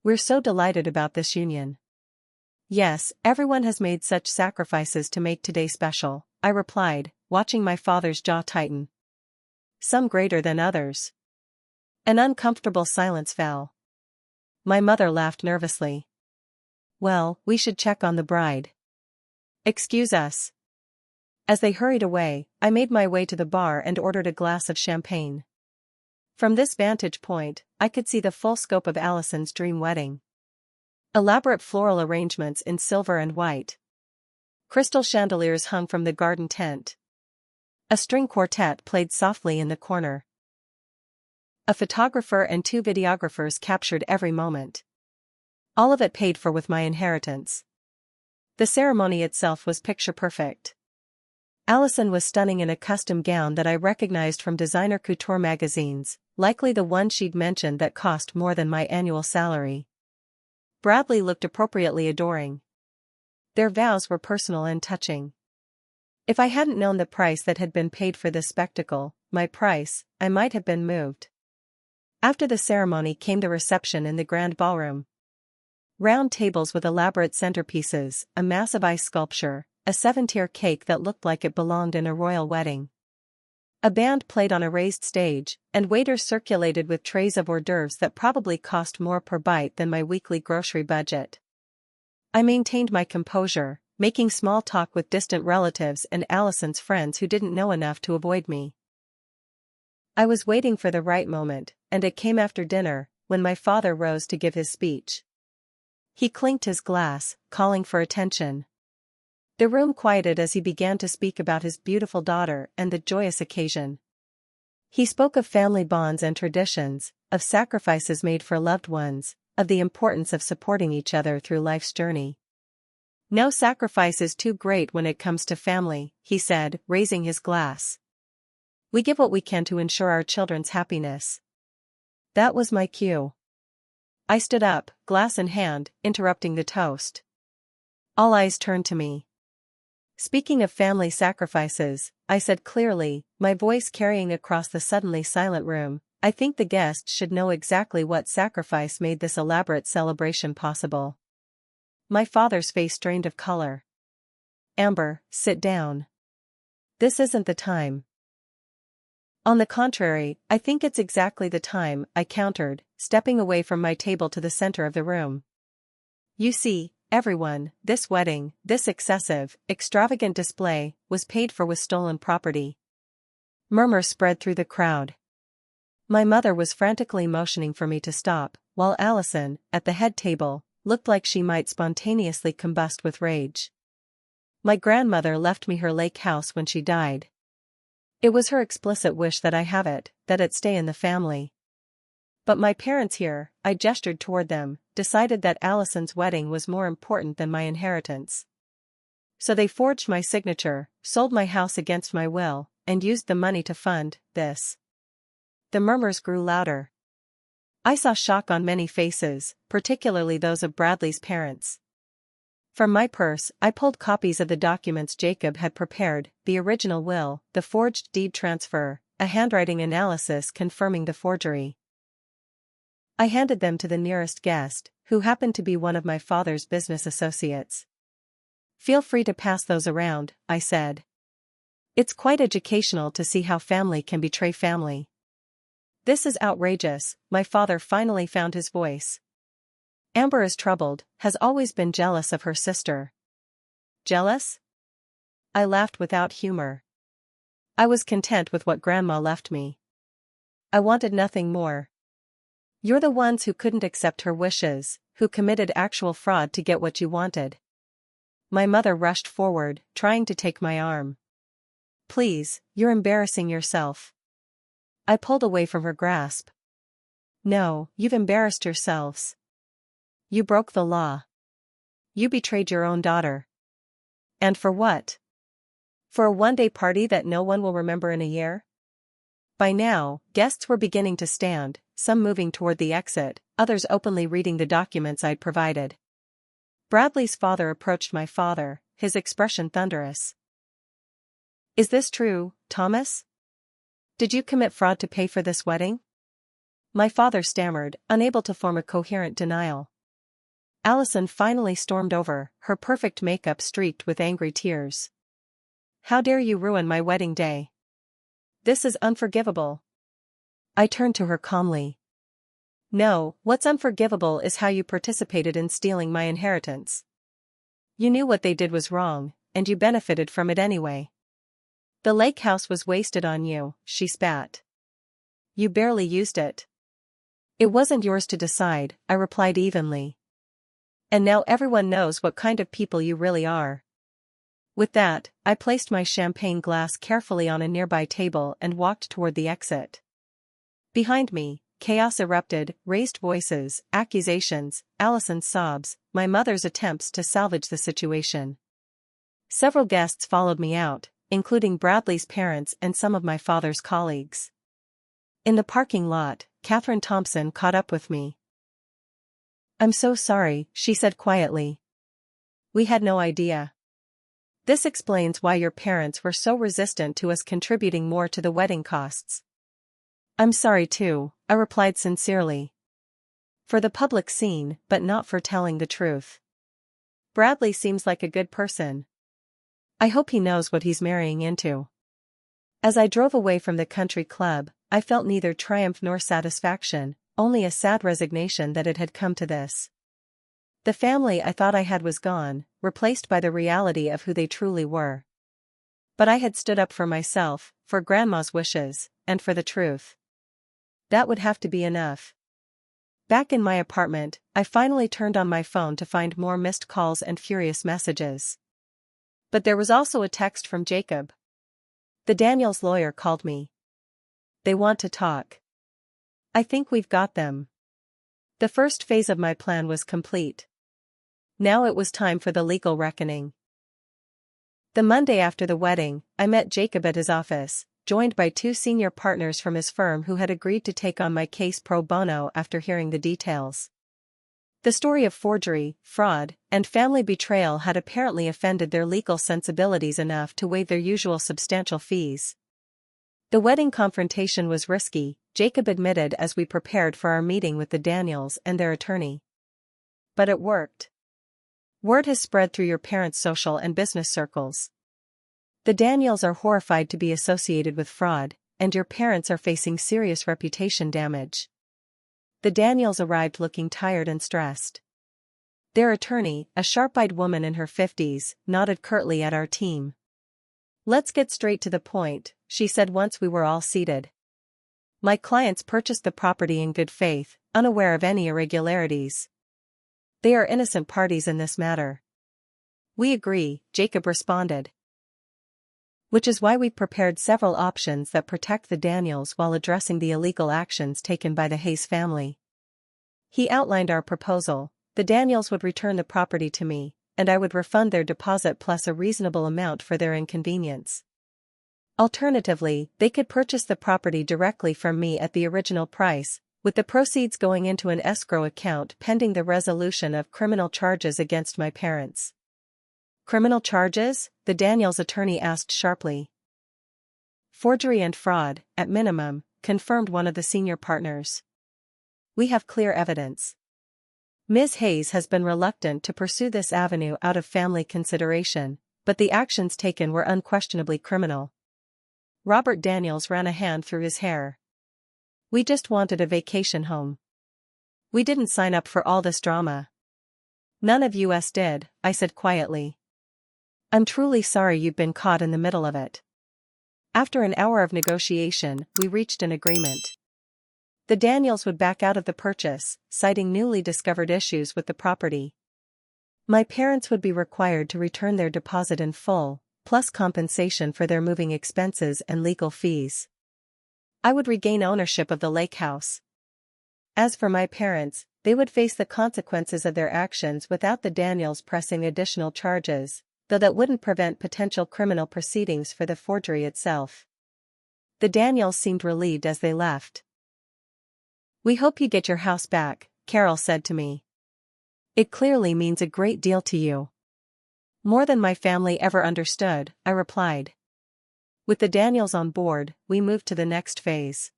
Speaker 1: "We're so delighted about this union." "Yes, everyone has made such sacrifices to make today special," I replied, watching my father's jaw tighten. "Some greater than others." An uncomfortable silence fell. My mother laughed nervously. "Well, we should check on the bride." "Excuse us." As they hurried away, I made my way to the bar and ordered a glass of champagne. From this vantage point, I could see the full scope of Allison's dream wedding. Elaborate floral arrangements in silver and white. Crystal chandeliers hung from the garden tent. A string quartet played softly in the corner. A photographer and 2 videographers captured every moment. All of it paid for with my inheritance. The ceremony itself was picture perfect. Allison was stunning in a custom gown that I recognized from designer couture magazines, likely the one she'd mentioned that cost more than my annual salary. Bradley looked appropriately adoring. Their vows were personal and touching. If I hadn't known the price that had been paid for this spectacle, my price, I might have been moved. After the ceremony came the reception in the grand ballroom. Round tables with elaborate centerpieces, a massive ice sculpture, a 7-tier cake that looked like it belonged in a royal wedding. A band played on a raised stage, and waiters circulated with trays of hors d'oeuvres that probably cost more per bite than my weekly grocery budget. I maintained my composure, making small talk with distant relatives and Allison's friends who didn't know enough to avoid me. I was waiting for the right moment, and it came after dinner, when my father rose to give his speech. He clinked his glass, calling for attention. The room quieted as he began to speak about his beautiful daughter and the joyous occasion. He spoke of family bonds and traditions, of sacrifices made for loved ones, of the importance of supporting each other through life's journey. "No sacrifice is too great when it comes to family," he said, raising his glass. "We give what we can to ensure our children's happiness." That was my cue. I stood up, glass in hand, interrupting the toast. All eyes turned to me. "Speaking of family sacrifices," I said clearly, my voice carrying across the suddenly silent room, "I think the guests should know exactly what sacrifice made this elaborate celebration possible." My father's face drained of color. "Amber, sit down. This isn't the time." "On the contrary, I think it's exactly the time," I countered, stepping away from my table to the center of the room. "You see, everyone, this wedding, this excessive, extravagant display, was paid for with stolen property." Murmurs spread through the crowd. My mother was frantically motioning for me to stop, while Allison, at the head table, looked like she might spontaneously combust with rage. My grandmother left me her lake house when she died. It was her explicit wish that I have it, that it stay in the family. But my parents here, I gestured toward them, decided that Allison's wedding was more important than my inheritance. So they forged my signature, sold my house against my will, and used the money to fund this. The murmurs grew louder. I saw shock on many faces, particularly those of Bradley's parents. From my purse, I pulled copies of the documents Jacob had prepared, the original will, the forged deed transfer, a handwriting analysis confirming the forgery. I handed them to the nearest guest, who happened to be one of my father's business associates. "Feel free to pass those around," I said. "It's quite educational to see how family can betray family." This is outrageous, my father finally found his voice. Amber is troubled, has always been jealous of her sister. Jealous? I laughed without humor. I was content with what Grandma left me. I wanted nothing more. You're the ones who couldn't accept her wishes, who committed actual fraud to get what you wanted. My mother rushed forward, trying to take my arm. Please, you're embarrassing yourself. I pulled away from her grasp. No, you've embarrassed yourselves. You broke the law. You betrayed your own daughter. And for what? For a one-day party that no one will remember in a year? By now, guests were beginning to stand, some moving toward the exit, others openly reading the documents I'd provided. Bradley's father approached my father, his expression thunderous. Is this true, Thomas? Did you commit fraud to pay for this wedding? My father stammered, unable to form a coherent denial. Allison finally stormed over, her perfect makeup streaked with angry tears. How dare you ruin my wedding day? This is unforgivable. I turned to her calmly. No, what's unforgivable is how you participated in stealing my inheritance. You knew what they did was wrong, and you benefited from it anyway. The lake house was wasted on you, she spat. You barely used it. It wasn't yours to decide, I replied evenly. And now everyone knows what kind of people you really are. With that, I placed my champagne glass carefully on a nearby table and walked toward the exit. Behind me, chaos erupted, raised voices, accusations, Allison's sobs, my mother's attempts to salvage the situation. Several guests followed me out, including Bradley's parents and some of my father's colleagues. In the parking lot, Catherine Thompson caught up with me. I'm so sorry, she said quietly. We had no idea. This explains why your parents were so resistant to us contributing more to the wedding costs. I'm sorry too, I replied sincerely. For the public scene, but not for telling the truth. Bradley seems like a good person. I hope he knows what he's marrying into. As I drove away from the country club, I felt neither triumph nor satisfaction, only a sad resignation that it had come to this. The family I thought I had was gone, replaced by the reality of who they truly were. But I had stood up for myself, for Grandma's wishes, and for the truth. That would have to be enough. Back in my apartment, I finally turned on my phone to find more missed calls and furious messages. But there was also a text from Jacob. The Daniels lawyer called me. They want to talk. I think we've got them. The first phase of my plan was complete. Now it was time for the legal reckoning. The Monday after the wedding, I met Jacob at his office, joined by two senior partners from his firm who had agreed to take on my case pro bono after hearing the details. The story of forgery, fraud, and family betrayal had apparently offended their legal sensibilities enough to waive their usual substantial fees. The wedding confrontation was risky, Jacob admitted as we prepared for our meeting with the Daniels and their attorney. But it worked. Word has spread through your parents' social and business circles. The Daniels are horrified to be associated with fraud, and your parents are facing serious reputation damage. The Daniels arrived looking tired and stressed. Their attorney, a sharp-eyed woman in her 50s, nodded curtly at our team. Let's get straight to the point, she said once we were all seated. My clients purchased the property in good faith, unaware of any irregularities. They are innocent parties in this matter. We agree, Jacob responded. Which is why we prepared several options that protect the Daniels while addressing the illegal actions taken by the Hayes family. He outlined our proposal. The Daniels would return the property to me, and I would refund their deposit plus a reasonable amount for their inconvenience. Alternatively, they could purchase the property directly from me at the original price, with the proceeds going into an escrow account pending the resolution of criminal charges against my parents. Criminal charges? The Daniels attorney asked sharply. Forgery and fraud, at minimum, confirmed one of the senior partners. We have clear evidence. Ms. Hayes has been reluctant to pursue this avenue out of family consideration, but the actions taken were unquestionably criminal. Robert Daniels ran a hand through his hair. We just wanted a vacation home. We didn't sign up for all this drama. None of us did, I said quietly. I'm truly sorry you've been caught in the middle of it. After an hour of negotiation, we reached an agreement. The Daniels would back out of the purchase, citing newly discovered issues with the property. My parents would be required to return their deposit in full, plus compensation for their moving expenses and legal fees. I would regain ownership of the lake house. As for my parents, they would face the consequences of their actions without the Daniels pressing additional charges, though that wouldn't prevent potential criminal proceedings for the forgery itself. The Daniels seemed relieved as they left. We hope you get your house back, Carol said to me. It clearly means a great deal to you. More than my family ever understood, I replied. With the Daniels on board, we moved to the next phase.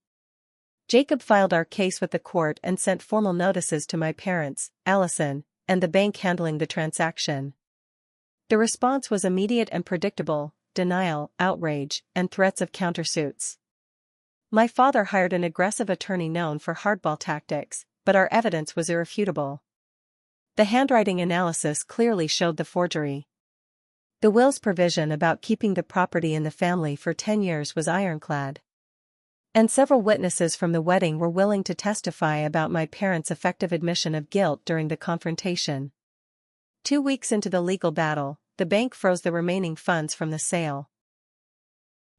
Speaker 1: Jacob filed our case with the court and sent formal notices to my parents, Allison, and the bank handling the transaction. The response was immediate and predictable: denial, outrage, and threats of countersuits. My father hired an aggressive attorney known for hardball tactics, but our evidence was irrefutable. The handwriting analysis clearly showed the forgery. The will's provision about keeping the property in the family for 10 years was ironclad. And several witnesses from the wedding were willing to testify about my parents' effective admission of guilt during the confrontation. 2 weeks into the legal battle, the bank froze the remaining funds from the sale.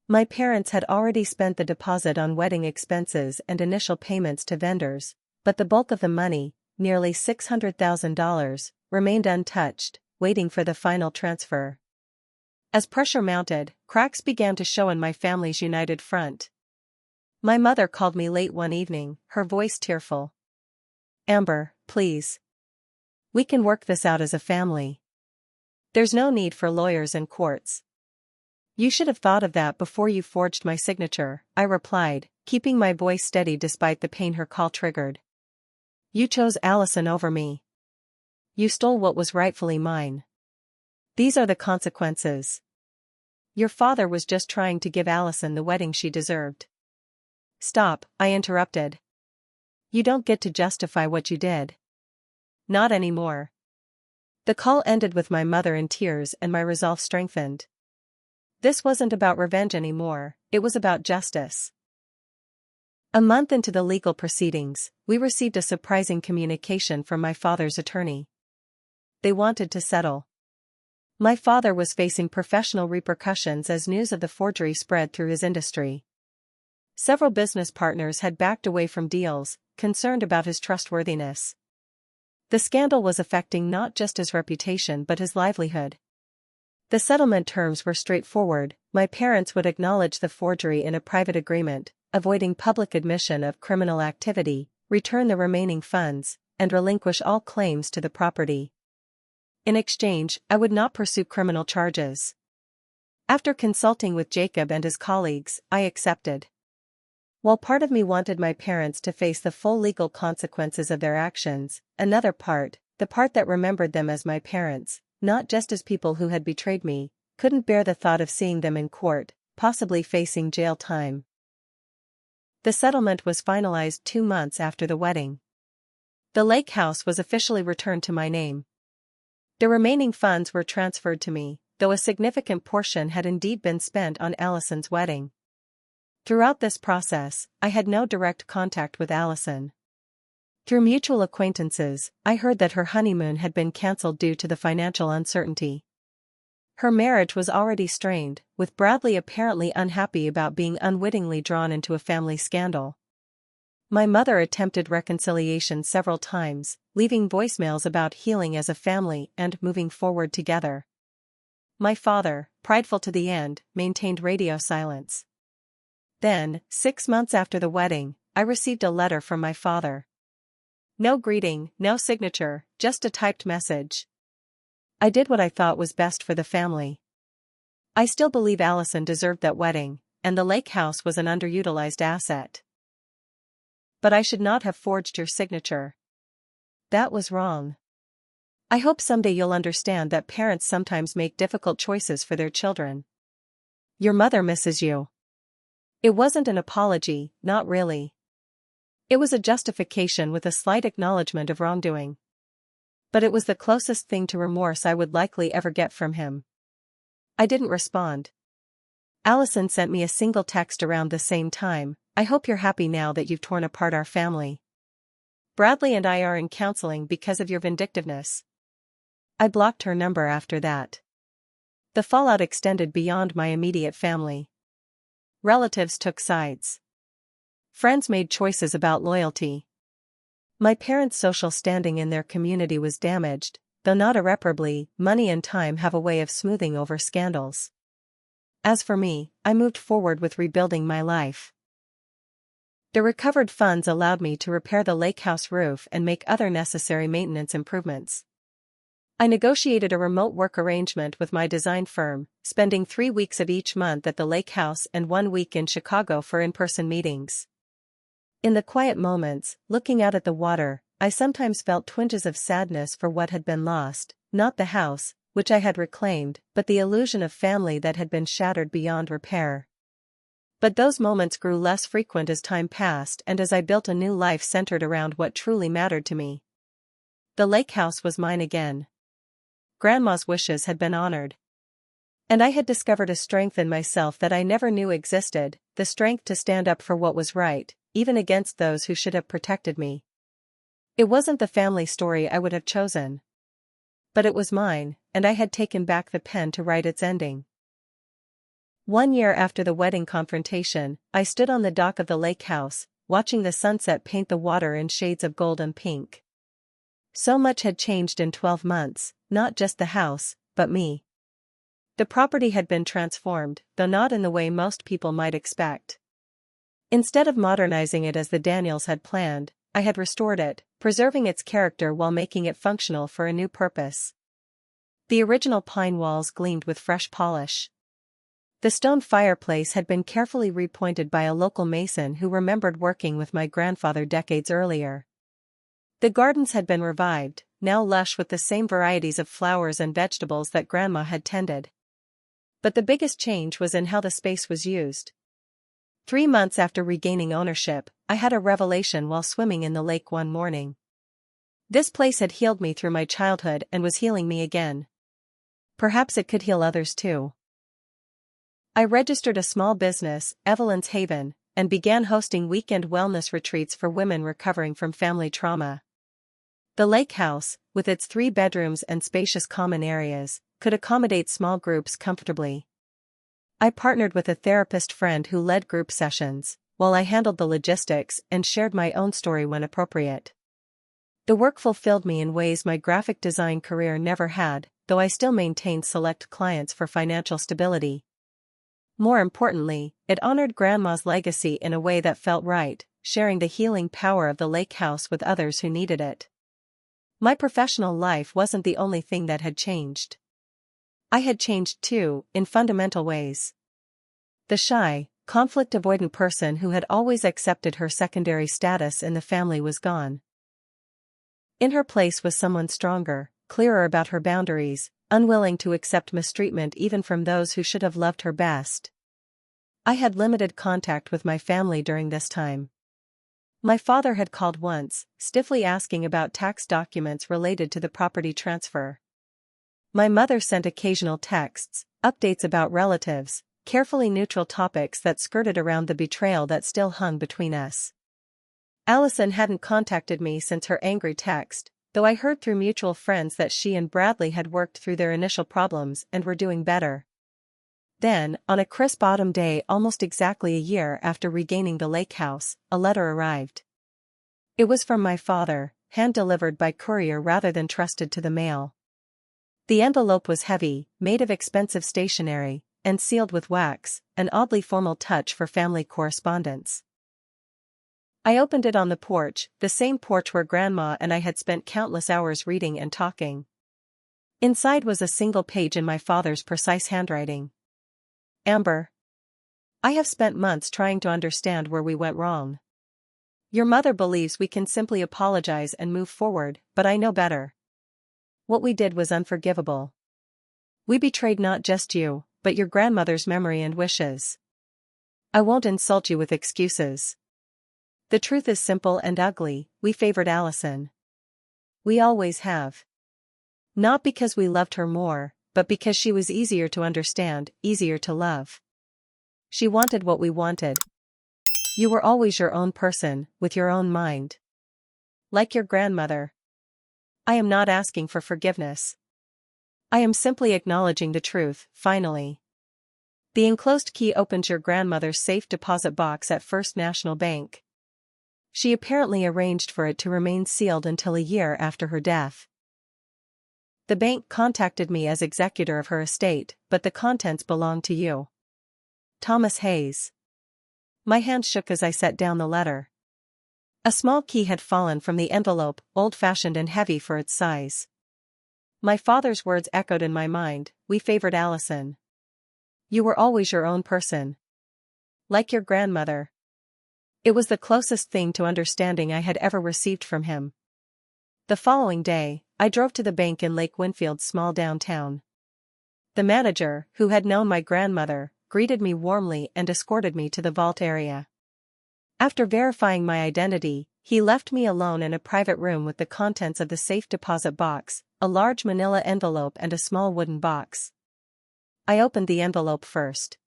Speaker 1: My parents had already spent the deposit on wedding expenses and initial payments to vendors, but the bulk of the money, nearly $600,000, remained untouched, waiting for the final transfer. As pressure mounted, cracks began to show in my family's united front. My mother called me late one evening, her voice tearful. "Amber, please. We can work this out as a family. There's no need for lawyers and courts." "You should have thought of that before you forged my signature," I replied, keeping my voice steady despite the pain her call triggered. "You chose Allison over me. You stole what was rightfully mine. These are the consequences. Your father was just trying to give Allison the wedding she deserved." "Stop," I interrupted. "You don't get to justify what you did. Not anymore." The call ended with my mother in tears and my resolve strengthened. This wasn't about revenge anymore, it was about justice. A month into the legal proceedings, we received a surprising communication from my father's attorney. They wanted to settle. My father was facing professional repercussions as news of the forgery spread through his industry. Several business partners had backed away from deals, concerned about his trustworthiness. The scandal was affecting not just his reputation but his livelihood. The settlement terms were straightforward: my parents would acknowledge the forgery in a private agreement, avoiding public admission of criminal activity, return the remaining funds, and relinquish all claims to the property. In exchange, I would not pursue criminal charges. After consulting with Jacob and his colleagues, I accepted. While part of me wanted my parents to face the full legal consequences of their actions, another part, the part that remembered them as my parents, not just as people who had betrayed me, couldn't bear the thought of seeing them in court, possibly facing jail time. The settlement was finalized 2 months after the wedding. The lake house was officially returned to my name. The remaining funds were transferred to me, though a significant portion had indeed been spent on Allison's wedding. Throughout this process, I had no direct contact with Allison. Through mutual acquaintances, I heard that her honeymoon had been cancelled due to the financial uncertainty. Her marriage was already strained, with Bradley apparently unhappy about being unwittingly drawn into a family scandal. My mother attempted reconciliation several times, leaving voicemails about healing as a family and moving forward together. My father, prideful to the end, maintained radio silence. Then, 6 months after the wedding, I received a letter from my father. No greeting, no signature, just a typed message. I did what I thought was best for the family. I still believe Allison deserved that wedding, and the lake house was an underutilized asset. But I should not have forged your signature. That was wrong. I hope someday you'll understand that parents sometimes make difficult choices for their children. Your mother misses you. It wasn't an apology, not really. It was a justification with a slight acknowledgement of wrongdoing. But it was the closest thing to remorse I would likely ever get from him. I didn't respond. Allison sent me a single text around the same time. I hope you're happy now that you've torn apart our family. Bradley and I are in counseling because of your vindictiveness. I blocked her number after that. The fallout extended beyond my immediate family. Relatives took sides. Friends made choices about loyalty. My parents' social standing in their community was damaged, though not irreparably. Money and time have a way of smoothing over scandals. As for me, I moved forward with rebuilding my life. The recovered funds allowed me to repair the lake house roof and make other necessary maintenance improvements. I negotiated a remote work arrangement with my design firm, spending 3 weeks of each month at the lake house and 1 week in Chicago for in-person meetings. In the quiet moments, looking out at the water, I sometimes felt twinges of sadness for what had been lost, not the house, which I had reclaimed, but the illusion of family that had been shattered beyond repair. But those moments grew less frequent as time passed and as I built a new life centered around what truly mattered to me. The lake house was mine again. Grandma's wishes had been honored. And I had discovered a strength in myself that I never knew existed, the strength to stand up for what was right, even against those who should have protected me. It wasn't the family story I would have chosen. But it was mine, and I had taken back the pen to write its ending. 1 year after the wedding confrontation, I stood on the dock of the lake house, watching the sunset paint the water in shades of gold and pink. So much had changed in 12 months, not just the house, but me. The property had been transformed, though not in the way most people might expect. Instead of modernizing it as the Daniels had planned, I had restored it, preserving its character while making it functional for a new purpose. The original pine walls gleamed with fresh polish. The stone fireplace had been carefully repointed by a local mason who remembered working with my grandfather decades earlier. The gardens had been revived, now lush with the same varieties of flowers and vegetables that Grandma had tended. But the biggest change was in how the space was used. 3 months after regaining ownership, I had a revelation while swimming in the lake one morning. This place had healed me through my childhood and was healing me again. Perhaps it could heal others too. I registered a small business, Evelyn's Haven, and began hosting weekend wellness retreats for women recovering from family trauma. The lake house, with its 3 bedrooms and spacious common areas, could accommodate small groups comfortably. I partnered with a therapist friend who led group sessions, while I handled the logistics and shared my own story when appropriate. The work fulfilled me in ways my graphic design career never had, though I still maintained select clients for financial stability. More importantly, it honored Grandma's legacy in a way that felt right, sharing the healing power of the lake house with others who needed it. My professional life wasn't the only thing that had changed. I had changed too, in fundamental ways. The shy, conflict-avoidant person who had always accepted her secondary status in the family was gone. In her place was someone stronger, clearer about her boundaries, unwilling to accept mistreatment even from those who should have loved her best. I had limited contact with my family during this time. My father had called once, stiffly asking about tax documents related to the property transfer. My mother sent occasional texts, updates about relatives, carefully neutral topics that skirted around the betrayal that still hung between us. Allison hadn't contacted me since her angry text, though I heard through mutual friends that she and Bradley had worked through their initial problems and were doing better. Then, on a crisp autumn day almost exactly a year after regaining the lake house, a letter arrived. It was from my father, hand-delivered by courier rather than trusted to the mail. The envelope was heavy, made of expensive stationery, and sealed with wax, an oddly formal touch for family correspondence. I opened it on the porch, the same porch where Grandma and I had spent countless hours reading and talking. Inside was a single page in my father's precise handwriting. Amber. I have spent months trying to understand where we went wrong. Your mother believes we can simply apologize and move forward, but I know better. What we did was unforgivable. We betrayed not just you, but your grandmother's memory and wishes. I won't insult you with excuses. The truth is simple and ugly, we favored Allison. We always have. Not because we loved her more, but because she was easier to understand, easier to love. She wanted what we wanted. You were always your own person, with your own mind. Like your grandmother. I am not asking for forgiveness. I am simply acknowledging the truth, finally. The enclosed key opens your grandmother's safe deposit box at First National Bank. She apparently arranged for it to remain sealed until a year after her death. The bank contacted me as executor of her estate, but the contents belong to you. Thomas Hayes. My hand shook as I set down the letter. A small key had fallen from the envelope, old-fashioned and heavy for its size. My father's words echoed in my mind, we favored Allison. You were always your own person. Like your grandmother. It was the closest thing to understanding I had ever received from him. The following day, I drove to the bank in Lake Winfield's small downtown. The manager, who had known my grandmother, greeted me warmly and escorted me to the vault area. After verifying my identity, he left me alone in a private room with the contents of the safe deposit box, a large manila envelope and a small wooden box. I opened the envelope first.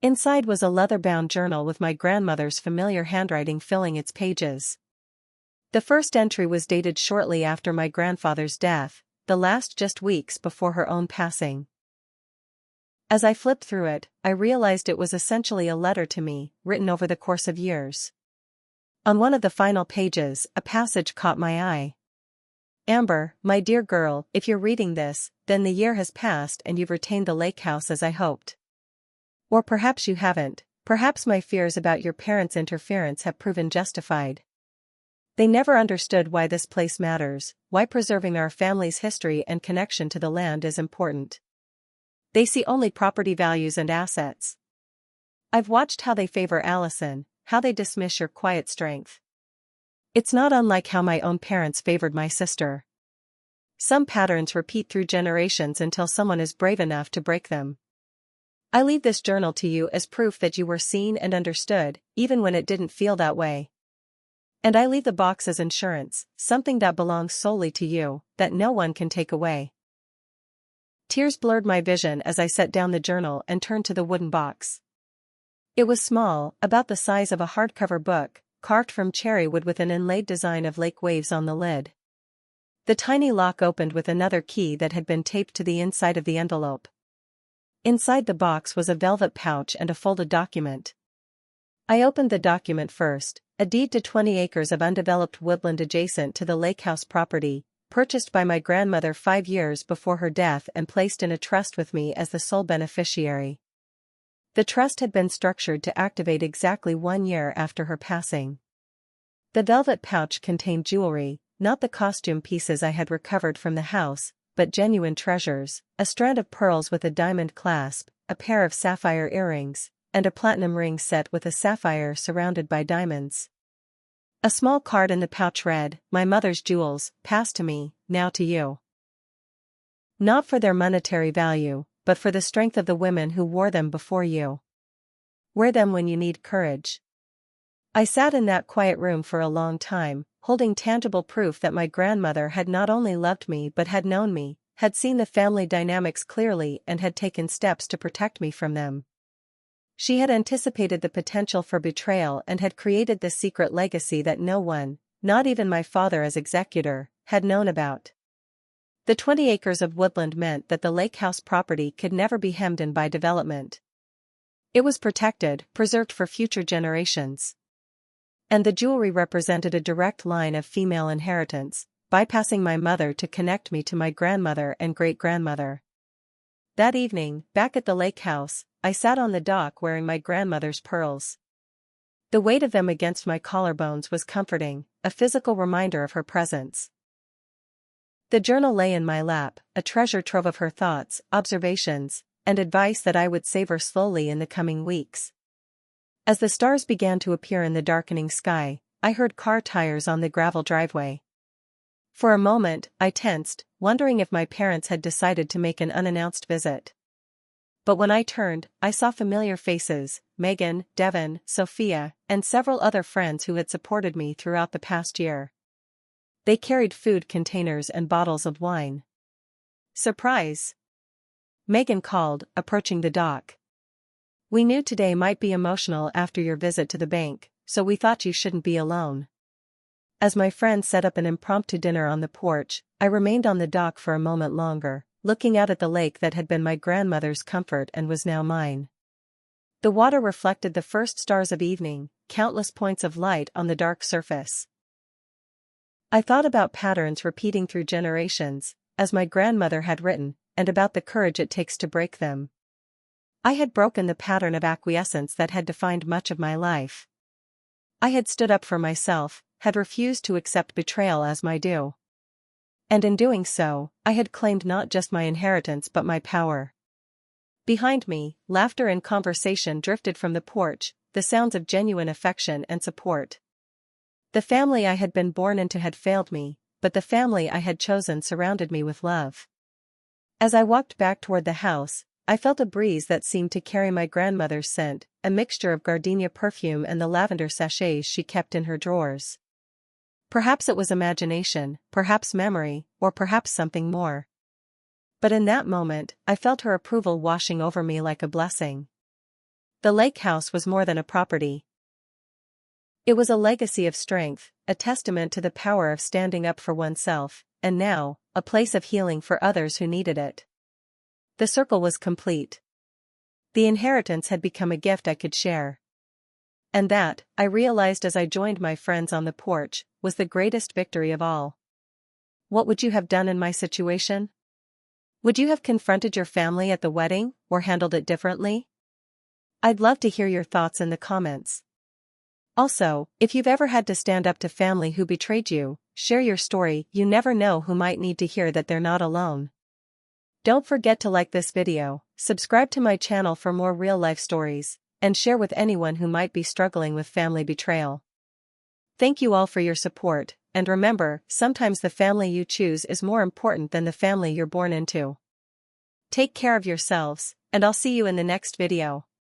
Speaker 1: Inside was a leather-bound journal with my grandmother's familiar handwriting filling its pages. The first entry was dated shortly after my grandfather's death, the last just weeks before her own passing. As I flipped through it, I realized it was essentially a letter to me, written over the course of years. On one of the final pages, a passage caught my eye. Amber, my dear girl, if you're reading this, then the year has passed and you've retained the lake house as I hoped. Or perhaps you haven't, perhaps my fears about your parents' interference have proven justified. They never understood why this place matters, why preserving our family's history and connection to the land is important. They see only property values and assets. I've watched how they favor Allison, how they dismiss your quiet strength. It's not unlike how my own parents favored my sister. Some patterns repeat through generations until someone is brave enough to break them. I leave this journal to you as proof that you were seen and understood, even when it didn't feel that way. And I leave the box as insurance, something that belongs solely to you, that no one can take away. Tears blurred my vision as I set down the journal and turned to the wooden box. It was small, about the size of a hardcover book, carved from cherry wood with an inlaid design of lake waves on the lid. The tiny lock opened with another key that had been taped to the inside of the envelope. Inside the box was a velvet pouch and a folded document. I opened the document first, a deed to 20 acres of undeveloped woodland adjacent to the lake house property, purchased by my grandmother 5 years before her death and placed in a trust with me as the sole beneficiary. The trust had been structured to activate exactly 1 year after her passing. The velvet pouch contained jewelry, not the costume pieces I had recovered from the house, but genuine treasures, a strand of pearls with a diamond clasp, a pair of sapphire earrings, and a platinum ring set with a sapphire surrounded by diamonds. A small card in the pouch read, "My mother's jewels, passed to me, now to you." Not for their monetary value, but for the strength of the women who wore them before you. Wear them when you need courage. I sat in that quiet room for a long time, holding tangible proof that my grandmother had not only loved me but had known me, had seen the family dynamics clearly and had taken steps to protect me from them. She had anticipated the potential for betrayal and had created this secret legacy that no one, not even my father as executor, had known about. The 20 acres of woodland meant that the lake house property could never be hemmed in by development. It was protected, preserved for future generations. And the jewelry represented a direct line of female inheritance, bypassing my mother to connect me to my grandmother and great-grandmother. That evening, back at the lake house, I sat on the dock wearing my grandmother's pearls. The weight of them against my collarbones was comforting, a physical reminder of her presence. The journal lay in my lap, a treasure trove of her thoughts, observations, and advice that I would savor slowly in the coming weeks. As the stars began to appear in the darkening sky, I heard car tires on the gravel driveway. For a moment, I tensed, wondering if my parents had decided to make an unannounced visit. But when I turned, I saw familiar faces: Megan, Devin, Sophia, and several other friends who had supported me throughout the past year. They carried food containers and bottles of wine. "Surprise!" Megan called, approaching the dock. "We knew today might be emotional after your visit to the bank, so we thought you shouldn't be alone." As my friend set up an impromptu dinner on the porch, I remained on the dock for a moment longer, looking out at the lake that had been my grandmother's comfort and was now mine. The water reflected the first stars of evening, countless points of light on the dark surface. I thought about patterns repeating through generations, as my grandmother had written, and about the courage it takes to break them. I had broken the pattern of acquiescence that had defined much of my life. I had stood up for myself, had refused to accept betrayal as my due. And in doing so, I had claimed not just my inheritance but my power. Behind me, laughter and conversation drifted from the porch, the sounds of genuine affection and support. The family I had been born into had failed me, but the family I had chosen surrounded me with love. As I walked back toward the house, I felt a breeze that seemed to carry my grandmother's scent, a mixture of gardenia perfume and the lavender sachets she kept in her drawers. Perhaps it was imagination, perhaps memory, or perhaps something more. But in that moment, I felt her approval washing over me like a blessing. The lake house was more than a property. It was a legacy of strength, a testament to the power of standing up for oneself, and now, a place of healing for others who needed it. The circle was complete. The inheritance had become a gift I could share. And that, I realized as I joined my friends on the porch, was the greatest victory of all. What would you have done in my situation? Would you have confronted your family at the wedding, or handled it differently? I'd love to hear your thoughts in the comments. Also, if you've ever had to stand up to family who betrayed you, share your story. You never know who might need to hear that they're not alone. Don't forget to like this video, subscribe to my channel for more real-life stories, and share with anyone who might be struggling with family betrayal. Thank you all for your support, and remember, sometimes the family you choose is more important than the family you're born into. Take care of yourselves, and I'll see you in the next video.